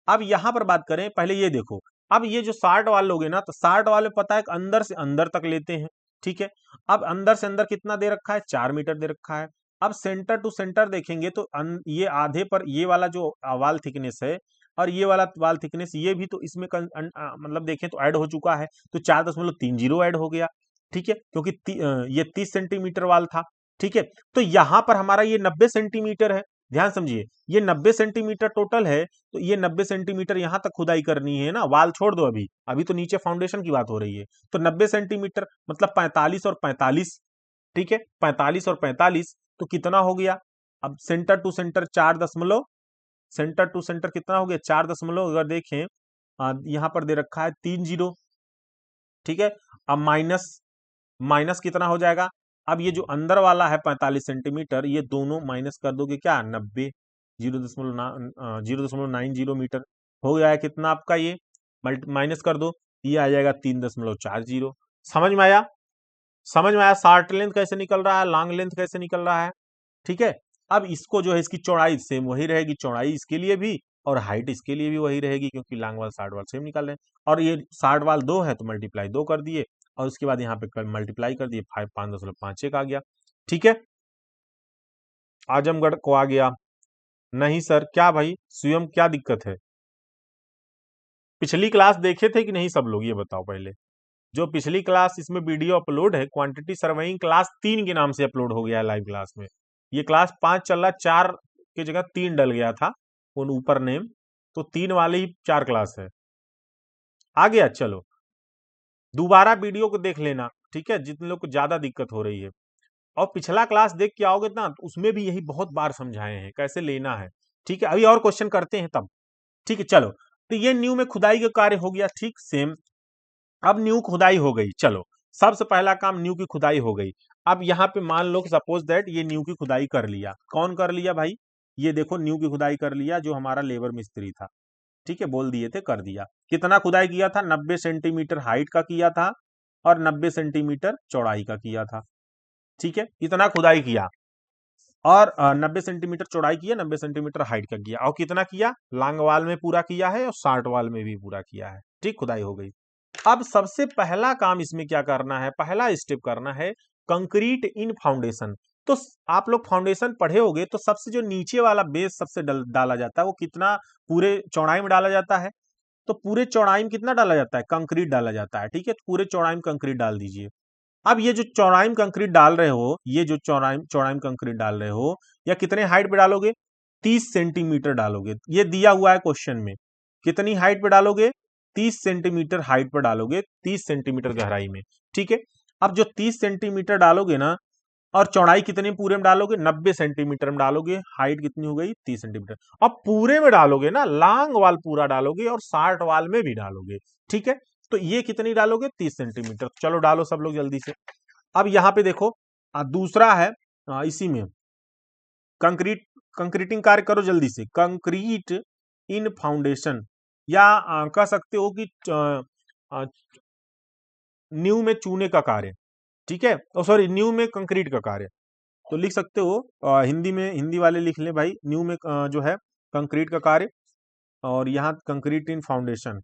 अब यहां पर बात करें, पहले ये देखो, अब ये जो 60 वाले लोगे ना, तो 60 वाले पता है कि अंदर से अंदर तक लेते हैं, ठीक है। अब अंदर से अंदर कितना दे रखा है, 4 मीटर दे रखा है। अब सेंटर टू सेंटर देखेंगे तो ये आधे पर ये वाला जो वाल थिकनेस है और ये वाला वाल थिकनेस, ये भी तो इसमें मतलब देखें तो ऐड हो चुका है, तो 4.30 ऐड हो गया, ठीक है, क्योंकि ये 30 सेंटीमीटर वाल था, ठीक है। तो यहां पर हमारा ये 90 सेंटीमीटर है, ध्यान समझिए, ये 90 सेंटीमीटर टोटल है, तो ये 90 सेंटीमीटर यहां तक खुदाई करनी है ना, वाल छोड़ दो, अभी अभी तो नीचे फाउंडेशन की बात हो रही है। तो 90 सेंटीमीटर मतलब 45 और 45, ठीक है, 45 और 45, तो कितना हो गया। अब सेंटर टू सेंटर 4 दशमलव, सेंटर टू सेंटर कितना हो गया 4 दशमलव, अगर देखें यहां पर दे रखा है 3 जीरो, ठीक है। अब माइनस, माइनस कितना हो जाएगा, अब ये जो अंदर वाला है 45 सेंटीमीटर, ये दोनों माइनस कर दोगे क्या 90, 0.90 मीटर हो गया है कितना आपका ये, माइनस कर दो, ये आ जाएगा 3.40। समझ में आया, समझ में आया, शॉर्ट लेंथ कैसे निकल रहा है, लॉन्ग लेंथ कैसे निकल रहा है, ठीक है। अब इसको जो है, इसकी चौड़ाई सेम वही रहेगी, चौड़ाई इसके लिए भी और हाइट इसके लिए भी वही रहेगी, क्योंकि लॉन्ग वाल शॉर्ट वाल सेम निकाल रहे हैं। और ये शॉर्ट वाल 2 है तो मल्टीप्लाई 2 कर दिए, और उसके बाद यहाँ पे मल्टीप्लाई कर दिए, 5.51 आ गया, ठीक है। आजमगढ़ को आ गया। नहीं सर, क्या भाई स्वयं क्या दिक्कत है, पिछली क्लास देखे थे कि नहीं सब लोग, ये बताओ पहले। जो पिछली क्लास, इसमें वीडियो अपलोड है, क्वांटिटी सर्वेइंग क्लास 3 के नाम से अपलोड हो गया है लाइव क्लास में। ये क्लास 5 चल रहा, 4 की जगह 3 डल गया था उन ऊपर नेम, तो 3 वाली ही 4 क्लास है। आ गया, चलो दोबारा वीडियो को देख लेना, ठीक है, जितने लोग को ज्यादा दिक्कत हो रही है। और पिछला क्लास देख के आओगे ना, तो उसमें भी यही बहुत बार समझाए हैं कैसे लेना है, ठीक है। अभी और क्वेश्चन करते हैं तब, ठीक है। चलो, तो ये न्यू में खुदाई का कार्य हो गया, ठीक सेम। अब न्यू खुदाई हो गई, चलो सबसे पहला काम न्यू की खुदाई हो गई। अब यहाँ पे मान लो सपोज दैट ये न्यू की खुदाई कर लिया, कौन कर लिया भाई, ये देखो न्यू की खुदाई कर लिया जो हमारा लेबर मिस्त्री था, ठीक है, बोल दिए थे कर दिया। कितना खुदाई किया था, 90 सेंटीमीटर हाइट का किया था और 90 सेंटीमीटर चौड़ाई का किया था, ठीक है, इतना खुदाई किया। और 90 सेंटीमीटर चौड़ाई किया, 90 सेंटीमीटर हाइट का किया, और कितना किया, लॉन्ग वाल में पूरा किया है और शॉर्ट वाल में भी पूरा किया है, ठीक, खुदाई हो गई। अब सबसे पहला काम इसमें क्या करना है, पहला स्टेप करना है कंक्रीट इन फाउंडेशन। तो आप लोग फाउंडेशन पढ़े होगे, तो सबसे जो नीचे वाला बेस सबसे डाला जाता है, वो कितना पूरे चौड़ाई में डाला जाता है, तो पूरे चौड़ाई में कितना डाला जाता है, कंक्रीट डाला जाता है, ठीक है, तो पूरे चौड़ाई में कंक्रीट डाल दीजिए। अब ये जो चौड़ाई में कंक्रीट डाल रहे हो, ये जो चौड़ाई चौड़ाई में कंक्रीट डाल रहे हो, या कितने हाइट पे डालोगे, 30 सेंटीमीटर डालोगे, ये दिया हुआ है क्वेश्चन में। कितनी हाइट पे डालोगे, 30 सेंटीमीटर हाइट पर डालोगे, 30 सेंटीमीटर गहराई में, ठीक है। अब जो 30 सेंटीमीटर डालोगे ना, और चौड़ाई कितने पूरे में डालोगे, 90 सेंटीमीटर में डालोगे, हाइट कितनी हो गई 30 सेंटीमीटर। अब पूरे में डालोगे ना, लॉन्ग वाल पूरा डालोगे और शॉर्ट वाल में भी डालोगे, ठीक है। तो ये कितनी डालोगे, 30 सेंटीमीटर। चलो डालो सब लोग जल्दी से। अब यहाँ पे देखो, दूसरा है इसी में कंक्रीट, कंक्रीटिंग कार्य करो जल्दी से, कंक्रीट इन फाउंडेशन, या कह सकते हो कि न्यू में चूने का कार्य, ठीक है, सॉरी न्यू में कंक्रीट का कार्य, तो लिख सकते हो हिंदी में, हिंदी वाले लिख लें भाई, न्यू में जो है कंक्रीट का कार्य, और यहाँ कंक्रीट इन फाउंडेशन,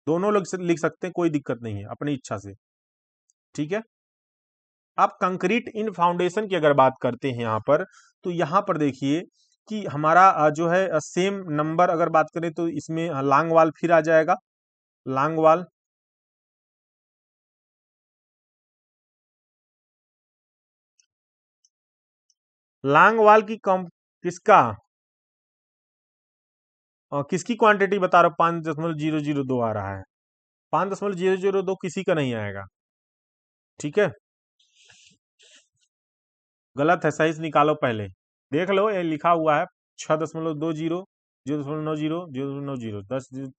दोनों लोग लिख सकते हैं, कोई दिक्कत नहीं है अपनी इच्छा से, ठीक है। अब कंक्रीट इन फाउंडेशन की अगर बात करते हैं यहाँ पर, तो यहाँ पर देखिए कि हमारा जो है सेम नंबर अगर बात करें तो इसमें लॉन्ग वाल फिर आ जाएगा, लॉन्ग वाल, लॉन्ग वाल की कम किसका, किसकी क्वांटिटी बता रहा हूं, 5.002 आ रहा है, 5.002 किसी का नहीं आएगा, ठीक है, गलत है, सही से निकालो पहले, देख लो ये लिखा हुआ है 6.20, 0.90, 0.90,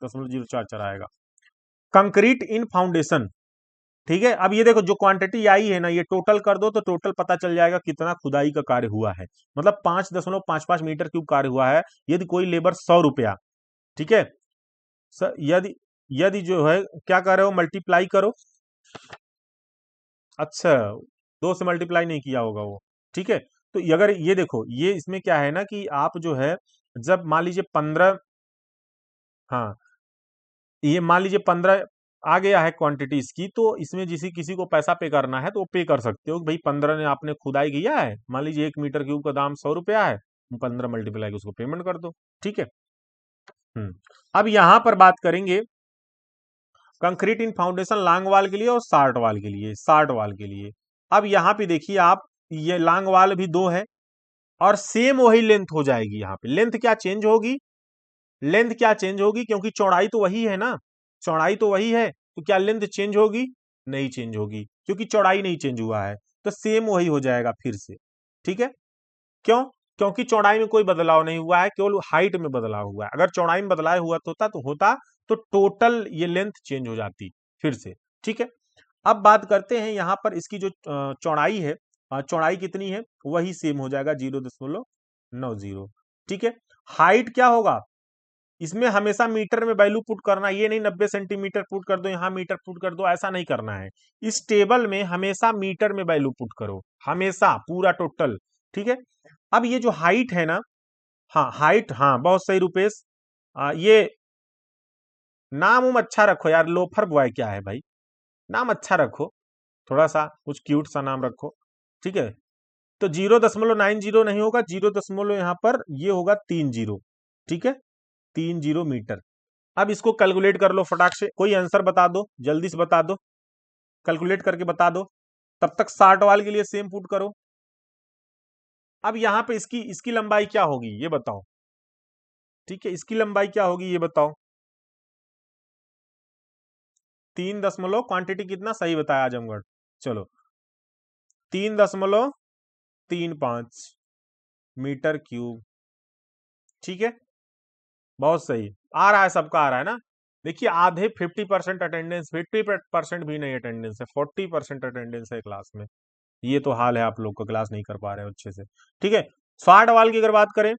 10.044 आएगा, कंक्रीट इन फाउंडेशन, ठीक है। अब ये देखो जो क्वांटिटी आई है ना, ये टोटल कर दो तो टोटल पता चल जाएगा कितना खुदाई का कार्य हुआ है, मतलब 5.55 मीटर क्यूब कार्य हुआ है। यदि कोई लेबर 100 रुपया, ठीक है सर, यदि यदि जो है क्या कर रहे हो, मल्टीप्लाई करो, अच्छा 2 से मल्टीप्लाई नहीं किया होगा वो, ठीक है। तो अगर ये देखो, ये इसमें क्या है ना कि आप जो है, जब मान लीजिए 15 हाँ, ये मान लीजिए 15 आ गया है क्वांटिटी इसकी, तो इसमें जिसी किसी को पैसा पे करना है तो वो पे कर सकते हो कि भाई 15 ने आपने खुदाई किया है, मान लीजिए 1 मीटर क्यूब का दाम 100 रुपया है, 15 मल्टीप्लाई उसको पेमेंट कर दो। ठीक है। अब यहां पर बात करेंगे कंक्रीट इन फाउंडेशन लॉन्ग वाल के लिए और शार्ट वाल के लिए, शार्ट वाल के लिए। अब यहाँ पे देखिए आप, ये लॉन्ग वाल भी 2 है और सेम वही लेंथ हो जाएगी। यहाँ पे लेंथ क्या चेंज होगी, लेंथ क्या चेंज होगी, क्योंकि चौड़ाई तो वही है ना, चौड़ाई तो वही है, तो क्या लेंथ चेंज होगी, नहीं चेंज होगी, क्योंकि चौड़ाई नहीं चेंज हुआ है, तो सेम वही हो जाएगा फिर से। ठीक है, क्यों, क्योंकि चौड़ाई में कोई बदलाव नहीं हुआ है, केवल हाइट में बदलाव हुआ है। अगर चौड़ाई में बदलाव हुआ तो टोटल ये लेंथ चेंज हो जाती फिर से। ठीक है, अब बात करते हैं यहाँ पर इसकी जो चौड़ाई है, चौड़ाई कितनी है, वही सेम हो जाएगा 0.90। ठीक है, हाइट क्या होगा, इसमें हमेशा मीटर में वैल्यू पुट करना, ये नहीं 90 सेंटीमीटर पुट कर दो, यहाँ मीटर पुट कर दो, ऐसा नहीं करना है। इस टेबल में हमेशा मीटर में वैल्यू पुट करो, हमेशा पूरा टोटल। ठीक है, अब ये जो हाइट है ना, हाँ हाइट, हाँ बहुत सही रुपेश, ये नाम उम अच्छा रखो यार, लोफर बॉय क्या है भाई, नाम अच्छा रखो, थोड़ा सा कुछ क्यूट सा नाम रखो। ठीक है, तो 0.90 नहीं होगा, 0 यहाँ पर ये होगा 30। ठीक है, 30 मीटर। अब इसको कैलकुलेट कर लो फटाक से, कोई आंसर बता दो, जल्दी से बता दो, कैलकुलेट करके बता दो, तब तक 60 वाल के लिए सेम पुट करो। अब यहाँ पे इसकी इसकी लंबाई क्या होगी ये बताओ। ठीक है, इसकी लंबाई क्या होगी ये बताओ। 3 कितना सही बताया आजमगढ़, चलो 3.35 मीटर क्यूब। ठीक है, बहुत सही, आ रहा है, सबका आ रहा है ना। देखिए आधे 50% अटेंडेंस, 50% भी नहीं अटेंडेंस है, 40% अटेंडेंस है क्लास में। ये तो हाल है, आप लोग को क्लास नहीं कर पा रहे हो अच्छे से। ठीक है, 60 वाल की अगर बात करें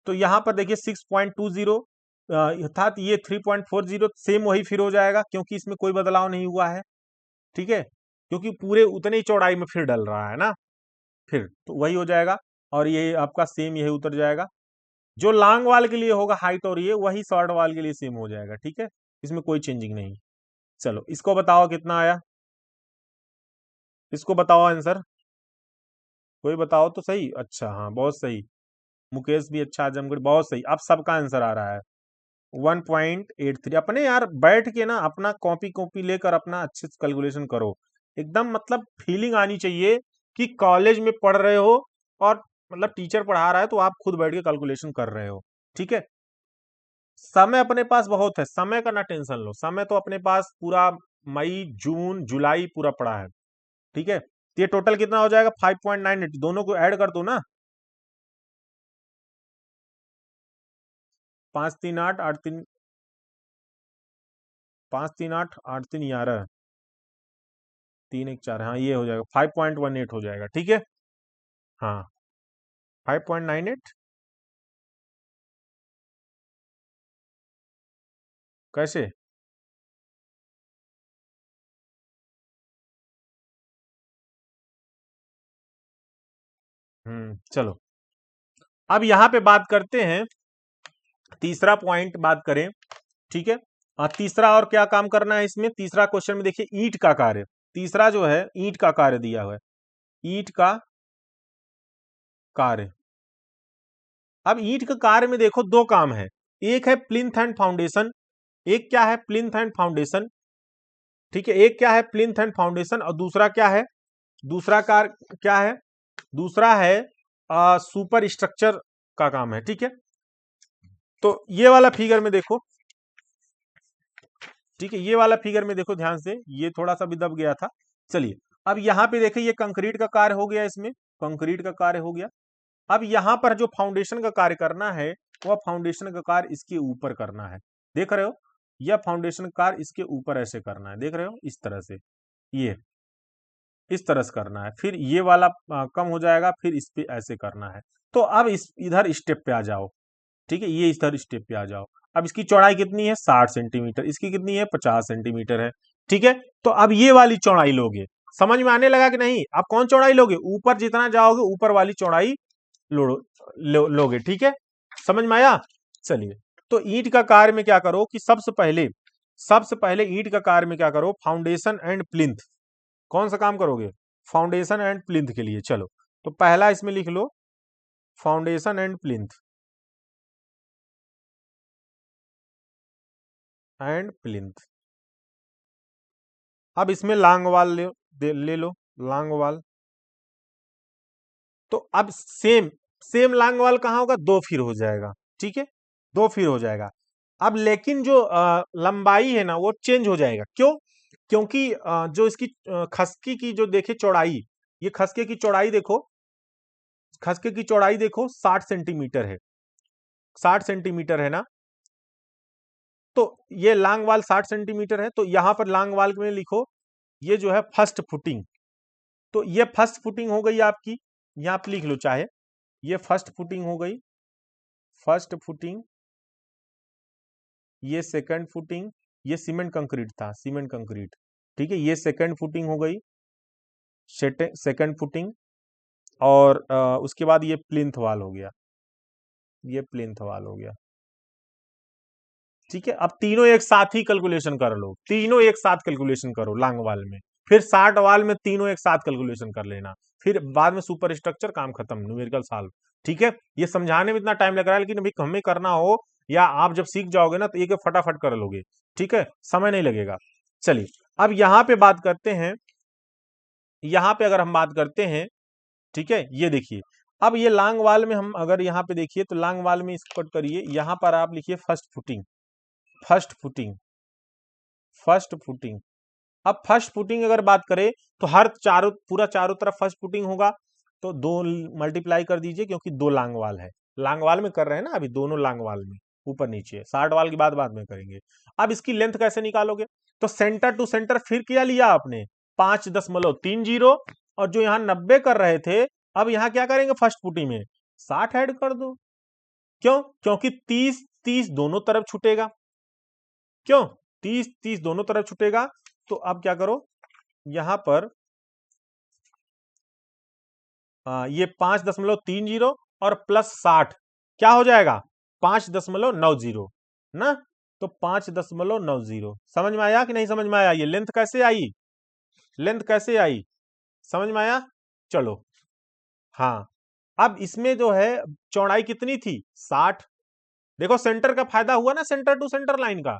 तो यहाँ पर देखिए 6.20 अर्थात ये 3.40 सेम वही फिर हो जाएगा, क्योंकि इसमें कोई बदलाव नहीं हुआ है। ठीक है, क्योंकि पूरे उतने ही चौड़ाई में फिर डल रहा है ना, फिर तो वही हो जाएगा, और ये आपका सेम यही उतर जाएगा। जो लॉन्ग वाल के लिए होगा हाइट, और ये वही शॉर्ट वाल के लिए सेम हो जाएगा। ठीक है, इसमें कोई चेंजिंग नहीं। चलो इसको बताओ कितना आया, इसको बताओ आंसर, कोई बताओ तो सही। अच्छा हाँ बहुत सही, मुकेश भी अच्छा, आजमगढ़ बहुत सही, अब सबका आंसर आ रहा है 1.83। अपने यार बैठ के ना अपना कॉपी कॉपी लेकर अपना अच्छे से कैलकुलेशन करो, एकदम मतलब फीलिंग आनी चाहिए कि कॉलेज में पढ़ रहे हो, और मतलब टीचर पढ़ा रहा है तो आप खुद बैठ के कैलकुलेशन कर रहे हो। ठीक है, समय अपने पास बहुत है, समय का ना टेंशन लो, समय तो अपने पास पूरा मई जून जुलाई पूरा पड़ा है। ठीक है, तो ये टोटल कितना हो जाएगा 5.98, दोनों को ऐड कर दो ना, 5 3 8 8 3, 5 3 8 8 3 11, 3 1 4, हाँ ये हो जाएगा 5.18 हो जाएगा। ठीक है, हाँ 5.98, कैसे, चलो अब यहाँ पे बात करते हैं, तीसरा पॉइंट बात करें। ठीक है, तीसरा और क्या काम करना है इसमें, तीसरा क्वेश्चन में देखिए ईंट का कार्य, तीसरा जो है ईंट का कार्य दिया हुआ है, ईंट का कार्य। अब ईंट के कार्य में देखो 2 काम है, एक है प्लिंथ एंड फाउंडेशन, एक क्या है प्लिंथ एंड फाउंडेशन। ठीक है, एक क्या है प्लिंथ एंड फाउंडेशन, और दूसरा क्या है, दूसरा कार्य क्या है, दूसरा है सुपर स्ट्रक्चर का काम है। ठीक है, तो ये वाला फिगर में देखो, ठीक है ये वाला फिगर में देखो ध्यान से, ये थोड़ा सा भी दब गया था। चलिए अब यहाँ पे देखिए ये कंक्रीट का कार्य हो गया, इसमें कंक्रीट का कार्य हो गया। अब यहाँ पर जो फाउंडेशन का कार्य करना है, वह फाउंडेशन का कार्य इसके ऊपर करना है, देख रहे हो, यह फाउंडेशन कार्य इसके ऊपर ऐसे करना है, देख रहे हो इस तरह से, ये इस तरह से करना है, फिर ये वाला कम हो जाएगा, फिर इस पे ऐसे करना है। तो अब इस इधर स्टेप पे आ जाओ। ठीक है, ये इधर स्टेप पे आ जाओ। अब इसकी चौड़ाई कितनी है 60 सेंटीमीटर, इसकी कितनी है 50 सेंटीमीटर है। ठीक है, तो अब ये वाली चौड़ाई लोगे, समझ में आने लगा कि नहीं, अब कौन चौड़ाई लोगे, ऊपर जितना जाओगे ऊपर वाली चौड़ाई लोगे। ठीक है, समझ में आया। चलिए तो ईंट का कार्य में क्या करो कि सबसे पहले ईंट का कार्य में क्या करो, फाउंडेशन एंड प्लिंथ। कौन सा काम करोगे, फाउंडेशन एंड प्लिंथ के लिए। चलो तो पहला इसमें लिख लो foundation and plinth, and plinth. अब इसमें लांग वाल ले लो लांग वाल। तो अब सेम सेम लांग वाल कहाँ होगा, 2 फिर हो जाएगा, ठीक है, 2 फिर हो जाएगा। अब लेकिन जो लंबाई है ना वो चेंज हो जाएगा, क्यों, क्योंकि जो इसकी खसकी की जो देखे चौड़ाई, ये खसके की चौड़ाई देखो, खसके की चौड़ाई देखो 60 सेंटीमीटर है, 60 सेंटीमीटर है ना। तो ये लांग वाल 60 सेंटीमीटर है, तो यहां पर लांग वाल में लिखो ये जो है फर्स्ट फुटिंग। तो ये फर्स्ट फुटिंग हो गई आपकी, यहां पे लिख लो चाहे, ये फर्स्ट फुटिंग हो गई, फर्स्ट फुटिंग। ये सेकंड फुटिंग, ये सीमेंट कंक्रीट था, सीमेंट कंक्रीट, ठीक है, ये सेकंड फुटिंग हो गई, सेकंड फुटिंग। और उसके बाद ये प्लिंथ वाल हो गया, ये प्लिंथ वाल हो गया, ठीक है। अब तीनों एक साथ ही कैलकुलेशन कर लो, तीनों एक साथ कैलकुलेशन करो लांग वाल में, फिर 60 वाल में तीनों एक साथ कैलकुलेशन कर लेना, फिर बाद में सुपर स्ट्रक्चर, काम खत्म, न्यूमेरिकल सॉल्व, ठीक है। ये समझाने में इतना टाइम लग रहा है, लेकिन अभी हमें करना हो या आप जब सीख जाओगे ना तो एक फटाफट कर लोगे, ठीक है, समय नहीं लगेगा। चलिए अब यहां पे बात करते हैं, यहां पे अगर हम बात करते हैं, ठीक है, ये देखिए, अब ये लांग वाल में हम अगर यहाँ पे देखिए तो लांग वाल में इसको कट करिए, यहां पर आप लिखिए first footing, first footing, first footing. अब फर्स्ट फुटिंग अगर बात करें तो हर चारों पूरा चारों तरफ फर्स्ट फुटिंग होगा, तो 2 मल्टीप्लाई कर दीजिए, क्योंकि 2 लांग वाल है, लांग वाल में कर रहे हैं ना अभी, दोनों लांग वाल में, ऊपर नीचे 60 वाल की बात बाद में करेंगे। अब इसकी लेंथ कैसे निकालोगे, तो सेंटर टू सेंटर फिर क्या लिया आपने, 5.30, और जो यहाँ 90 कर रहे थे, अब यहाँ क्या करेंगे फर्स्ट फुटिंग में 60 ऐड कर दो। क्यों, क्योंकि 30 दोनों तरफ छूटेगा, क्यों, 30 दोनों तरफ छूटेगा। तो अब क्या करो, यहां पर ये 5.30 और प्लस 60 क्या हो जाएगा, 5.90 ना। तो 5.90 समझ में आया कि नहीं समझ में आया, ये लेंथ कैसे आई, लेंथ कैसे आई, समझ में आया। चलो हाँ, अब इसमें जो है चौड़ाई कितनी थी, 60। देखो सेंटर का फायदा हुआ ना, सेंटर टू सेंटर लाइन का,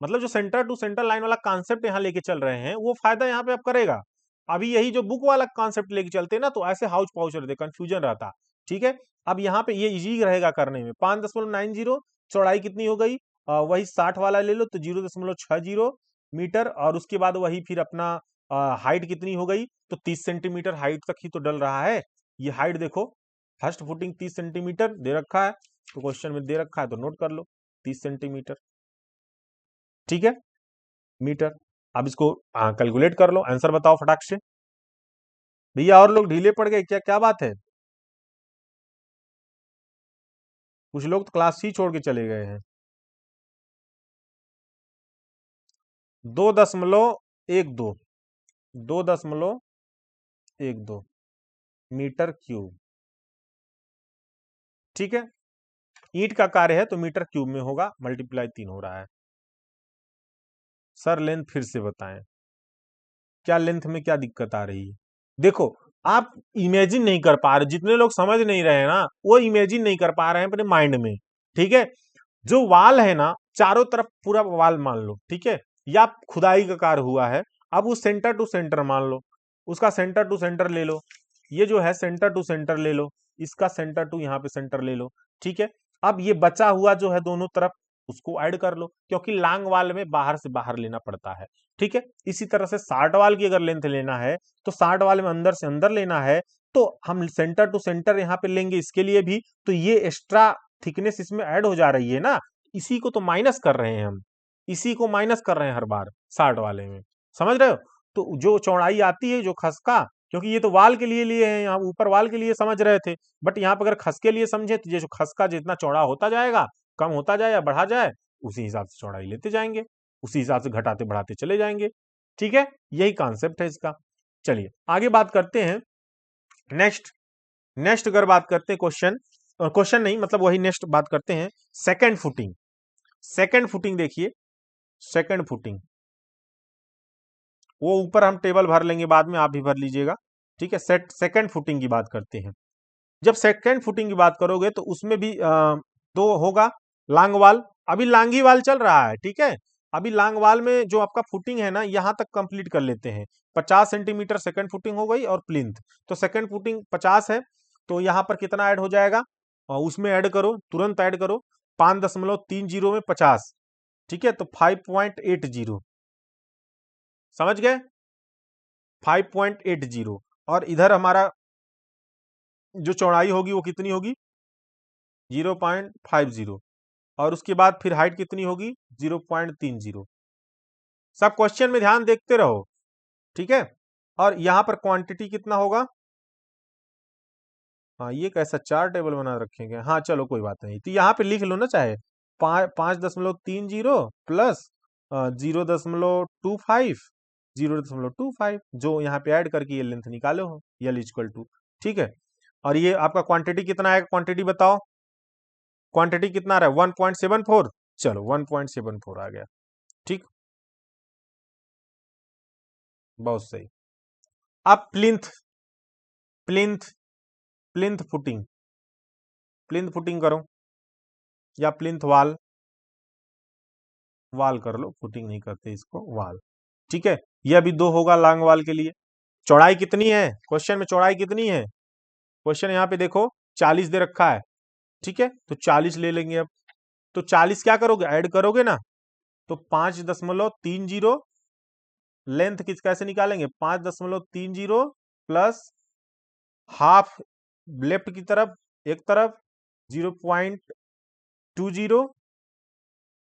मतलब जो सेंटर टू सेंटर लाइन वाला कॉन्सेप्ट यहाँ लेके चल रहे हैं वो फायदा यहाँ पे अब करेगा। अभी यही जो बुक वाला कॉन्सेप्ट लेके चलते ना तो ऐसे हाउच पाउच रहते, कंफ्यूजन रहता, ठीक है। अब यहाँ पे ये इजी रहेगा करने में, 5.90, चौड़ाई कितनी हो गई, वही 60 वाला ले लो तो 0.60 मीटर, और उसके बाद वही फिर अपना हाइट कितनी हो गई, तो 30 सेंटीमीटर हाइट तक ही तो डल रहा है। ये हाइट देखो, फर्स्ट फुटिंग 30 सेंटीमीटर दे रखा है, तो क्वेश्चन में दे रखा है तो नोट कर लो 30 सेंटीमीटर, ठीक है, मीटर। अब इसको कैलकुलेट कर लो, आंसर बताओ फटाक से। भैया और लोग ढीले पड़ गए क्या, क्या बात है, कुछ लोग तो क्लास ही छोड़ के चले गए हैं। 2.12, 2.12 मीटर क्यूब, ठीक है। ईंट का कार्य है तो मीटर क्यूब में होगा, मल्टीप्लाई 3 हो रहा है। सर लेंथ फिर से बताएं, क्या लेंथ में क्या दिक्कत आ रही है। देखो आप इमेजिन नहीं कर पा रहे, जितने लोग समझ नहीं रहे हैं ना वो इमेजिन नहीं कर पा रहे हैं अपने माइंड में, ठीक है। जो वाल है ना चारों तरफ पूरा वाल मान लो, ठीक है, या खुदाई का कार्य हुआ है, अब वो सेंटर टू सेंटर मान लो, उसका सेंटर टू सेंटर ले लो, ये जो है सेंटर टू सेंटर ले लो, इसका सेंटर टू यहाँ पे सेंटर ले लो, ठीक है। अब ये बचा हुआ जो है दोनों तरफ उसको ऐड कर लो, क्योंकि लांग वाल में बाहर से बाहर लेना पड़ता है, ठीक है। इसी तरह से 60 वाल की अगर लेंथ लेना है तो 60 वाल में अंदर से अंदर लेना है, तो हम सेंटर टू सेंटर यहाँ पे लेंगे इसके लिए भी, तो ये एक्स्ट्रा थिकनेस इसमें ऐड हो जा रही है ना, इसी को तो माइनस कर रहे हैं हम, इसी को माइनस कर रहे हैं हर बार 60 वाले में, समझ रहे हो। तो जो चौड़ाई आती है जो खसका, क्योंकि ये तो वाल के लिए हैं, यहाँ ऊपर वाल के लिए समझ रहे थे, बट यहाँ पर अगर खस के लिए समझे तो ये जो खसका जितना चौड़ा होता जाएगा, कम होता जाए या बढ़ा जाए, उसी हिसाब से चौड़ाई लेते जाएंगे, उसी हिसाब से घटाते बढ़ाते चले जाएंगे, ठीक है। यही कॉन्सेप्ट है इसका। चलिए आगे बात करते हैं, नेक्स्ट, नेक्स्ट अगर बात करते हैं क्वेश्चन, क्वेश्चन नहीं मतलब वही नेक्स्ट बात करते हैं, सेकंड फुटिंग, सेकंड फुटिंग देखिए, सेकंड फुटिंग वो ऊपर हम टेबल भर लेंगे बाद में, आप भी भर लीजिएगा, ठीक है। सेकंड फुटिंग की बात करते हैं। जब सेकंड फुटिंग की बात करोगे तो उसमें भी दो होगा लांग वाल। अभी लांगी वाल चल रहा है, ठीक है। अभी लांग वाल में जो आपका फुटिंग है ना, यहां तक कंप्लीट कर लेते हैं। 50 सेंटीमीटर सेकंड फुटिंग हो गई और प्लिंथ, तो सेकंड फुटिंग 50 है, तो यहाँ पर कितना ऐड हो जाएगा, और उसमें ऐड करो, तुरंत ऐड करो, 5.30 में 50, ठीक है, तो 5.80, समझ गए, 5.80। और इधर हमारा जो चौड़ाई होगी वो कितनी होगी, 0.50, और उसके बाद फिर हाइट कितनी होगी, 0.30। सब क्वेश्चन में ध्यान देखते रहो, ठीक है। और यहां पर क्वांटिटी कितना होगा, हाँ ये कैसा चार टेबल बना रखेंगे, हाँ चलो कोई बात नहीं, तो यहाँ पे लिख लो ना, चाहे 5.30 प्लस 0.25, 0.25 जो यहाँ पे ऐड करके ये लेंथ निकालो हो, यल इक्वल टू, ठीक है। और ये आपका क्वांटिटी कितना आएगा, क्वांटिटी बताओ, क्वांटिटी कितना आ रहा है, 1.74, चलो 1.74 आ गया, ठीक, बहुत सही। अब plinth, plinth plinth footing, plinth footing करो, या प्लिंथ वाल, वाल कर लो, फुटिंग नहीं करते इसको, वाल, ठीक है। ये अभी दो होगा लॉन्ग वाल के लिए। चौड़ाई कितनी है, क्वेश्चन में चौड़ाई कितनी है, क्वेश्चन यहाँ पे देखो 40 दे रखा है, ठीक है, तो 40 ले लेंगे अब। तो 40 क्या करोगे, ऐड करोगे ना, तो 5.30, लेंथ किस कैसे निकालेंगे, 5.30 प्लस हाफ लेफ्ट की तरफ, एक तरफ 0.20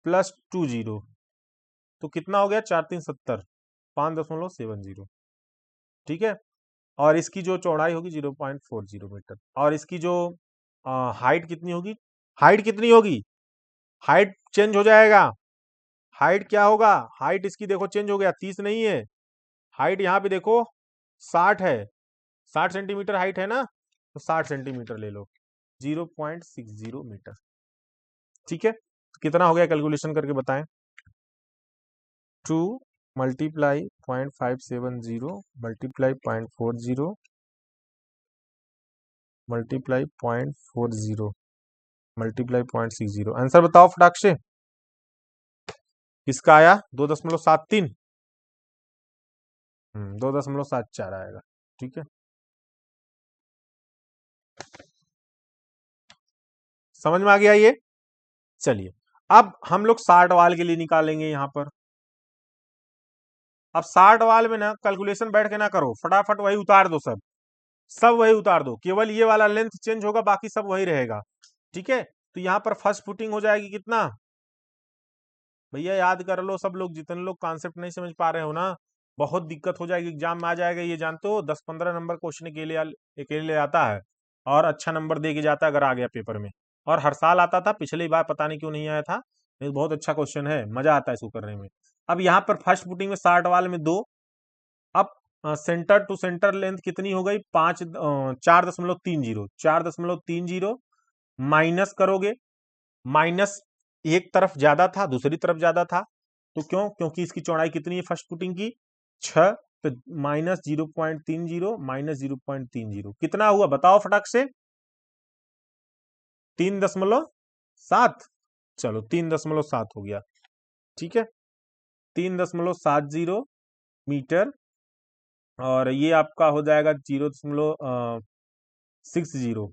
प्लस 20, तो कितना हो गया, 4×3 = 70, 5.70, ठीक है। और इसकी जो चौड़ाई होगी 0.40 मीटर, और इसकी जो हाइट कितनी होगी, हाइट कितनी होगी, हाइट चेंज हो जाएगा, हाइट क्या होगा, हाइट इसकी देखो चेंज हो गया, 30 नहीं है, हाइट यहाँ पे देखो 60 है, 60 सेंटीमीटर हाइट है ना, तो 60 सेंटीमीटर ले लो, 0.60 मीटर, ठीक है। कितना हो गया, कैलकुलेशन करके बताएं, 2 multiply 0.570 multiply 0.40 multiply 0.40 multiply 0.60, answer बताओ फटाक से, किसका आया, 2.73, 2.74 आएगा, ठीक है। समझ में आ गया ये, चलिए अब हम लोग 60 वाल के लिए निकालेंगे यहाँ पर। अब 60 वाल में ना कैलकुलेशन बैठ के ना करो, फटाफट वही उतार दो, सब सब वही उतार दो, केवल ये वाला लेंथ चेंज होगा, बाकी सब वही रहेगा, ठीक है। तो यहाँ पर फर्स्ट फुटिंग हो जाएगी कितना, भैया याद कर लो सब लोग, जितने लोग कॉन्सेप्ट नहीं समझ पा रहे हो ना, बहुत दिक्कत हो जाएगी, एग्जाम में आ जाएगा, ये जानते हो 10-15 नंबर क्वेश्चन के लिए आता है, और अच्छा नंबर दे के जाता है अगर आ गया पेपर में, और हर साल आता था, पिछली बार पता नहीं क्यों नहीं आया था, नहीं बहुत अच्छा क्वेश्चन है, मजा आता है इसको करने में। अब यहाँ पर फर्स्ट फुटिंग में 60 वाले में दो, अब सेंटर टू सेंटर लेंथ कितनी हो गई, 4.30 माइनस करोगे, माइनस एक तरफ ज्यादा था, दूसरी तरफ ज्यादा था, तो क्यों, क्योंकि इसकी चौड़ाई कितनी है फर्स्ट फुटिंग की, 6, तो -0.30 कितना हुआ बताओ फटाक से, 3.7, चलो 3.7 हो गया, ठीक है, 3.70 मीटर, और ये आपका हो जाएगा 0.60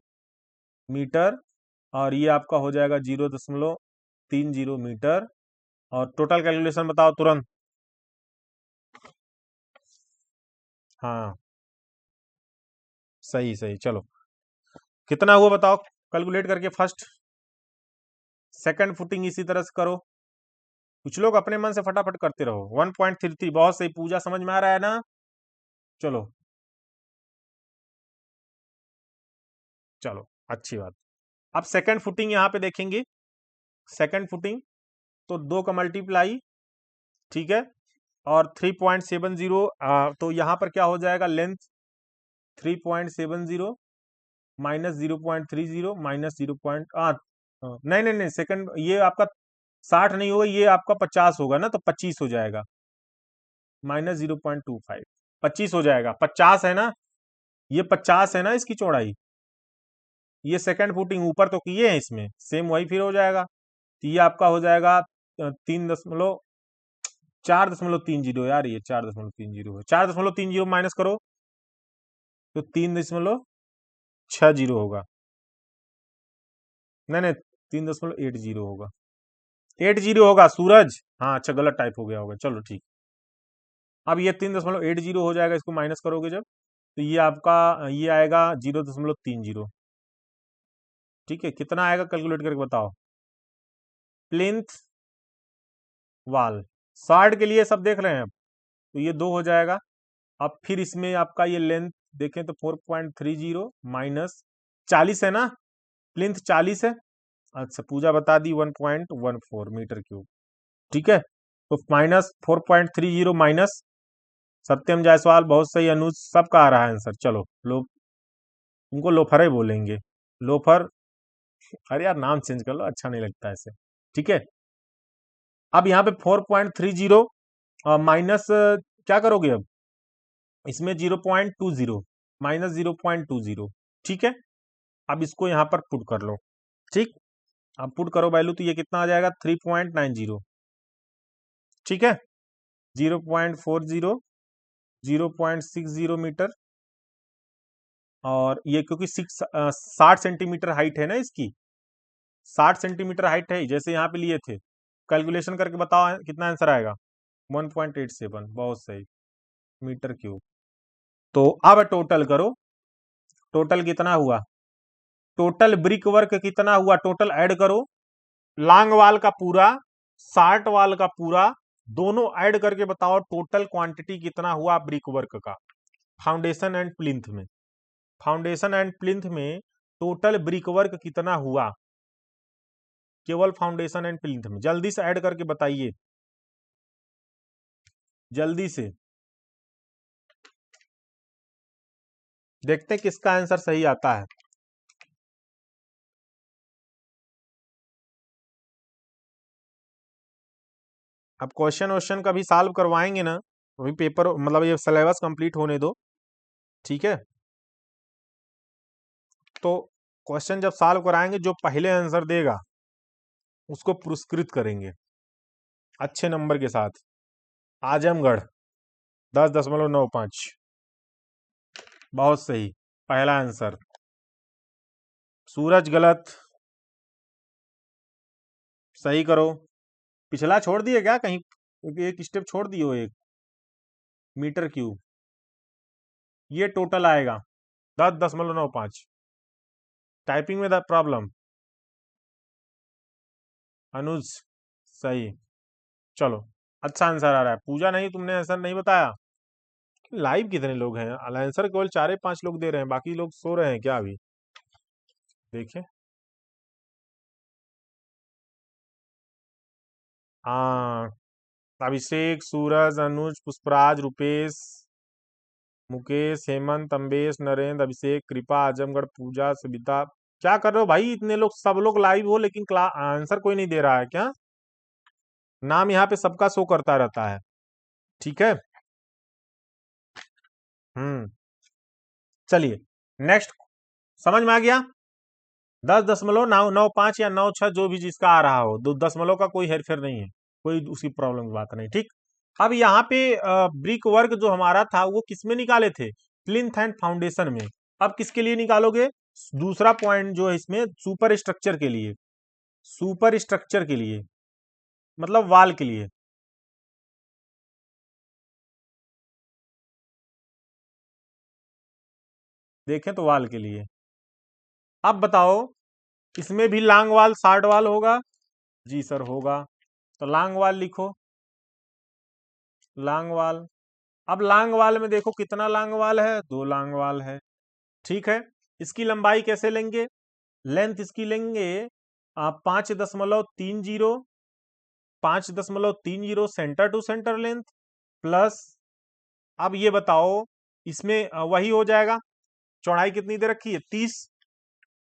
मीटर, और ये आपका हो जाएगा 0.30 मीटर, और टोटल कैलकुलेशन बताओ तुरंत, हाँ सही सही, चलो कितना हुआ बताओ, कैलकुलेट करके फर्स्ट सेकंड फुटिंग इसी तरह से करो, कुछ लोग अपने मन से फटाफट करते रहो, 1.33, बहुत सही, पूजा समझ में आ रहा है ना, चलो चलो अच्छी बात। अब सेकंड फुटिंग यहाँ पे देखेंगे, सेकंड फुटिंग तो दो का मल्टीप्लाई, ठीक है, और 3.70, तो यहाँ पर क्या हो जाएगा, लेंथ 3.70 -0.30 -0. नहीं नहीं नहीं, सेकंड ये आपका 60 नहीं होगा, ये आपका 50 होगा ना, तो 25 हो जाएगा, -0.25, 25 हो जाएगा। 50 है ना, ये 50 है ना इसकी चौड़ाई, ये सेकंड फुटिंग ऊपर तो किए हैं, इसमें सेम वही फिर हो जाएगा। तो ये आपका हो जाएगा 4.30 यार, ये 4.30 है, 4.30 माइनस करो तो 3.60 होगा। नहीं नहीं, 3.80 होगा, 80 होगा सूरज। हाँ अच्छा, गलत टाइप हो गया होगा, चलो ठीक। अब ये 3.80 हो जाएगा, इसको माइनस करोगे जब, तो ये आपका ये आएगा 0.30। ठीक है, कितना आएगा कैलकुलेट करके बताओ। प्लिंथ वाल 60 के लिए सब देख रहे हैं अब, तो ये 2 हो जाएगा। अब फिर इसमें आपका ये लेंथ देखें तो 4.30 माइनस 40 है ना, प्लिंथ 40 है। अच्छा, पूजा बता दी 1.14 मीटर क्यूब। ठीक है, तो -4.30 माइनस, सत्यम जायसवाल बहुत सही, अनुज सबका आ रहा है आंसर। चलो लोग उनको लोफर ही बोलेंगे, लोफर। अरे यार नाम चेंज कर लो, अच्छा नहीं लगता ऐसे। ठीक है, अब यहाँ पे 4.30 माइनस क्या करोगे अब, इसमें 0.20, -0.20। ठीक है, अब इसको यहाँ पर पुट कर लो। ठीक, अब पुट करो वैल्यू, तो ये कितना आ जाएगा 3.90। ठीक है, 0.40, 0.60 मीटर। और ये क्योंकि 60 सेंटीमीटर हाइट है ना इसकी, 60 सेंटीमीटर हाइट है, जैसे यहाँ पे लिए थे। कैलकुलेशन करके बताओ कितना आंसर आएगा। 1.87, बहुत सही, मीटर क्यूब। तो अब टोटल करो, टोटल कितना हुआ, टोटल ब्रिक वर्क कितना हुआ, टोटल ऐड करो। लॉन्ग वाल का पूरा, 60 वाल का पूरा, दोनों ऐड करके बताओ टोटल क्वांटिटी कितना हुआ ब्रिक वर्क का, फाउंडेशन एंड प्लिंथ में। फाउंडेशन एंड प्लिंथ में टोटल ब्रिक वर्क कितना हुआ, केवल फाउंडेशन एंड प्लिंथ में, जल्दी से ऐड करके बताइए, जल्दी से। देखते हैं किसका आंसर सही आता है। अब क्वेश्चन वोश्चन का भी सॉल्व करवाएंगे ना, अभी पेपर मतलब ये सिलेबस कंप्लीट होने दो। ठीक है, तो क्वेश्चन जब सॉल्व कराएंगे, जो पहले आंसर देगा उसको पुरस्कृत करेंगे अच्छे नंबर के साथ। आजमगढ़ 10.95, बहुत सही, पहला आंसर। सूरज गलत, सही करो। पिछला छोड़ दिए क्या कहीं, एक स्टेप छोड़ दिए हो, एक मीटर क्यूब, ये टोटल आएगा 10.95। टाइपिंग में द प्रॉब्लम, अनुज सही। चलो, अच्छा आंसर आ रहा है। पूजा नहीं, तुमने आंसर नहीं बताया। लाइव कितने लोग हैं, आंसर केवल 4-5 लोग दे रहे हैं, बाकी लोग सो रहे हैं क्या अभी, देखें। हाँ, अभिषेक, सूरज, अनुज, पुष्पराज, रुपेश, मुकेश, हेमंत, अम्बेश, नरेंद्र, अभिषेक, कृपा, आजमगढ़, पूजा, सबिता। क्या कर रहे हो भाई, इतने लोग, सब लोग लाइव हो लेकिन आंसर कोई नहीं दे रहा है क्या। नाम यहाँ पे सबका शो करता रहता है। ठीक है, हम्म, चलिए नेक्स्ट, समझ में आ गया। 10.995 या 96, जो भी जिसका आ रहा हो, दो दशमलव का कोई हेरफेर नहीं है, कोई उसकी प्रॉब्लम की बात नहीं। ठीक, अब यहाँ पे ब्रिक वर्क जो हमारा था वो किसमें निकाले थे, प्लिंथ एंड फाउंडेशन में। अब किसके लिए निकालोगे, दूसरा पॉइंट जो है इसमें सुपर स्ट्रक्चर के लिए, सुपर स्ट्रक्चर के लिए मतलब वाल के लिए। देखें तो वाल के लिए। अब बताओ, इसमें भी लॉन्ग वाल शार्ट वाल होगा, जी सर होगा। तो लॉन्ग वाल लिखो, लॉन्ग वाल। अब लॉन्ग वाल में देखो कितना लॉन्ग वाल है, 2 लॉन्ग वाल है। ठीक है, इसकी लंबाई कैसे लेंगे, लेंथ इसकी लेंगे 5.30, 5.30 centre to centre length, plus, अब ये बताओ इसमें वही हो जाएगा, चौड़ाई कितनी दे रखी है 30,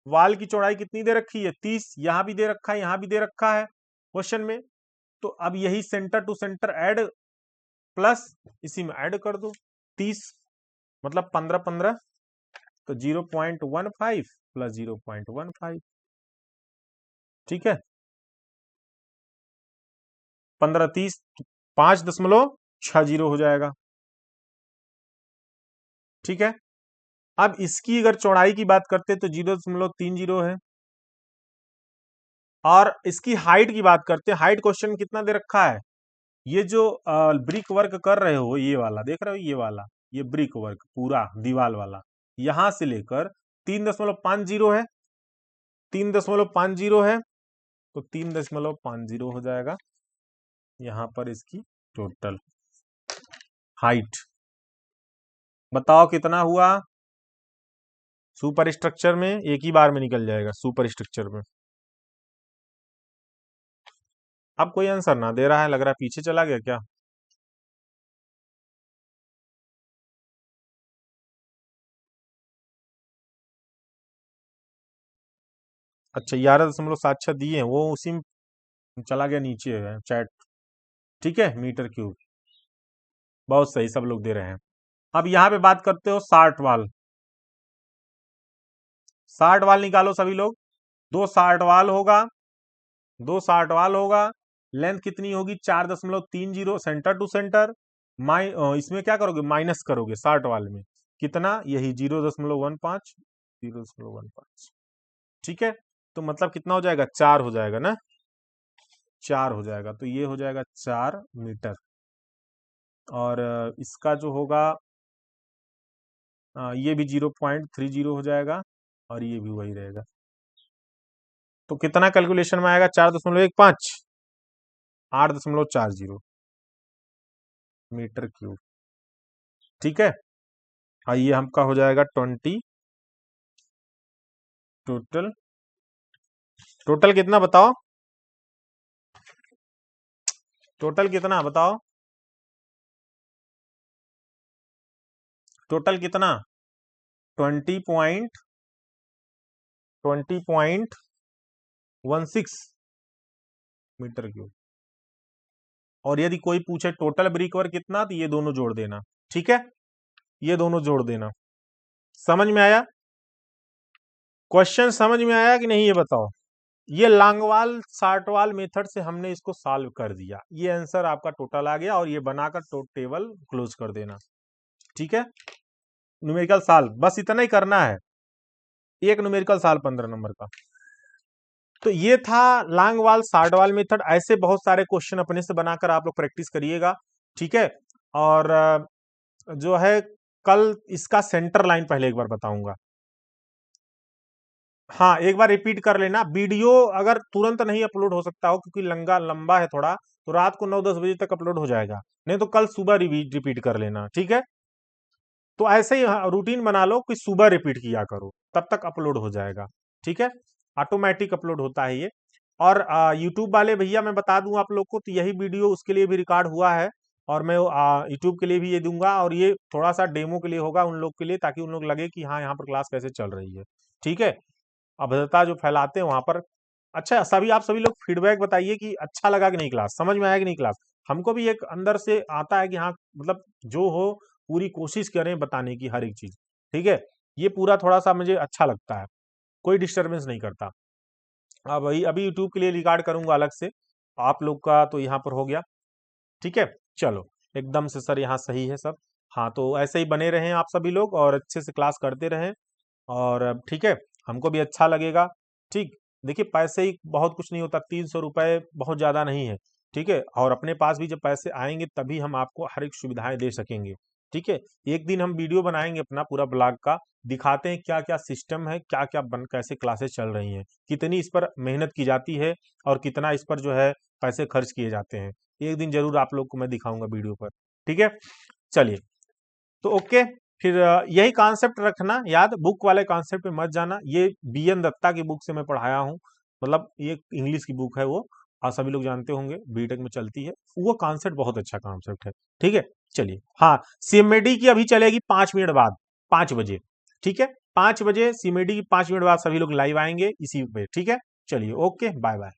वाल की चौड़ाई कितनी दे रखी है 30, यहां भी दे रखा है, यहां भी दे रखा है, क्वेश्चन में। तो अब यही centre to centre add plus इसी में ऐड कर दो 30 मतलब 15 15 तो 0.15 प्लस 0.15 ठीक है 15 30 5.60 हो जाएगा। ठीक है अब इसकी अगर चौड़ाई की बात करते तो 0.30 है और इसकी हाइट की बात करते हैं। हाइट क्वेश्चन कितना दे रखा है ये जो ब्रिक वर्क कर रहे हो ये वाला देख रहे हो ये वाला ये ब्रिक वर्क पूरा दीवाल वाला यहां से लेकर 3.50 है 3.50 है तो 3.50 हो जाएगा यहां पर इसकी टोटल हाइट। बताओ कितना हुआ सुपर स्ट्रक्चर में एक ही बार में निकल जाएगा सुपर स्ट्रक्चर में। अब कोई आंसर ना दे रहा है लग रहा है पीछे चला गया क्या। अच्छा 11.76 दिए हैं वो उसी में चला गया नीचे है चैट। ठीक है मीटर क्यूब बहुत सही सब लोग दे रहे हैं। अब यहां पे बात करते हो 60 वाल 60 वाल निकालो सभी लोग। दो 60 वाल होगा 2 60 वाल होगा लेंथ कितनी होगी 4.30 सेंटर टू सेंटर इसमें क्या करोगे माइनस करोगे 60 वाल में कितना यही 0.15 0.15 ठीक है तो मतलब कितना हो जाएगा 4 हो जाएगा ना 4 हो जाएगा तो ये हो जाएगा 4 मीटर और इसका जो होगा ये भी 0.30 हो जाएगा और ये भी वही रहेगा। तो कितना कैलकुलेशन में आएगा 4.15 8.40 मीटर क्यूब। ठीक है ये हमका हो जाएगा 20 टोटल टोटल कितना बताओ टोटल कितना बताओ टोटल कितना 20.16 मीटर क्यूब। और यदि कोई पूछे टोटल ब्रिक वर्क कितना तो ये दोनों जोड़ देना। ठीक है ये दोनों जोड़ देना। समझ में आया क्वेश्चन समझ में आया कि नहीं ये बताओ। ये लॉन्गवाल शार्टवाल मेथड से हमने इसको सॉल्व कर दिया ये आंसर आपका टोटल आ गया और ये बनाकर टेबल क्लोज कर देना। ठीक है न्यूमेरिकल सॉल्व बस इतना ही करना है एक न्यूमेरिकल सॉल्व 15 नंबर का। तो ये था लॉन्गवाल शार्टवाल मेथड। ऐसे बहुत सारे क्वेश्चन अपने से बनाकर आप लोग प्रैक्टिस करिएगा। ठीक है और जो है कल इसका सेंटर लाइन पहले एक बार बताऊंगा। हाँ एक बार रिपीट कर लेना वीडियो अगर तुरंत नहीं अपलोड हो सकता हो क्योंकि लंबा है थोड़ा तो रात को 9-10 बजे तक अपलोड हो जाएगा नहीं तो कल सुबह रिपीट कर लेना। ठीक है तो ऐसे ही रूटीन बना लो कि सुबह रिपीट किया करो तब तक अपलोड हो जाएगा। ठीक है ऑटोमेटिक अपलोड होता है ये। और यूट्यूब वाले भैया मैं बता दूं आप लोग को तो यही वीडियो उसके लिए भी रिकॉर्ड हुआ है और मैं यूट्यूब के लिए भी ये दूंगा और ये थोड़ा सा डेमो के लिए होगा उन लोग के लिए ताकि उन लोग लगे कि हाँ यहाँ पर क्लास कैसे चल रही है। ठीक है अभद्रता जो फैलाते हैं वहां पर। अच्छा सभी आप सभी लोग फीडबैक बताइए कि अच्छा लगा कि नहीं क्लास समझ में आया कि नहीं क्लास। हमको भी एक अंदर से आता है कि हाँ मतलब जो हो पूरी कोशिश करें बताने की हर एक चीज। ठीक है ये पूरा थोड़ा सा मुझे अच्छा लगता है कोई डिस्टरबेंस नहीं करता। अब वही अभी यूट्यूब के लिए रिकॉर्ड करूंगा अलग से आप लोग का तो यहाँ पर हो गया। ठीक है चलो एकदम से सर यहाँ सही है सब। हाँ तो ऐसे ही बने रहें आप सभी लोग और अच्छे से क्लास करते रहें और ठीक है हमको भी अच्छा लगेगा। ठीक देखिए पैसे ही बहुत कुछ नहीं होता 300 रुपए बहुत ज्यादा नहीं है। ठीक है और अपने पास भी जब पैसे आएंगे तभी हम आपको हर एक सुविधाएं दे सकेंगे। ठीक है एक दिन हम वीडियो बनाएंगे अपना पूरा ब्लॉग का दिखाते हैं क्या क्या सिस्टम है क्या क्या कैसे क्लासेस चल रही हैं कितनी इस पर मेहनत की जाती है और कितना इस पर जो है पैसे खर्च किए जाते हैं। एक दिन जरूर आप लोग को मैं दिखाऊंगा वीडियो पर। ठीक है चलिए तो ओके फिर यही कॉन्सेप्ट रखना याद बुक वाले कॉन्सेप्ट पे मत जाना। ये बीएन दत्ता की बुक से मैं पढ़ाया हूँ मतलब ये इंग्लिश की बुक है वो आप सभी लोग जानते होंगे बीटेक में चलती है वो कॉन्सेप्ट बहुत अच्छा कॉन्सेप्ट है। ठीक है चलिए हाँ सीएमएडी की अभी चलेगी 5 मिनट बाद 5 बजे। ठीक है 5 बजे सीएमएडी की 5 मिनट बाद सभी लोग लाइव आएंगे इसी पे। ठीक है चलिए ओके बाय बाय।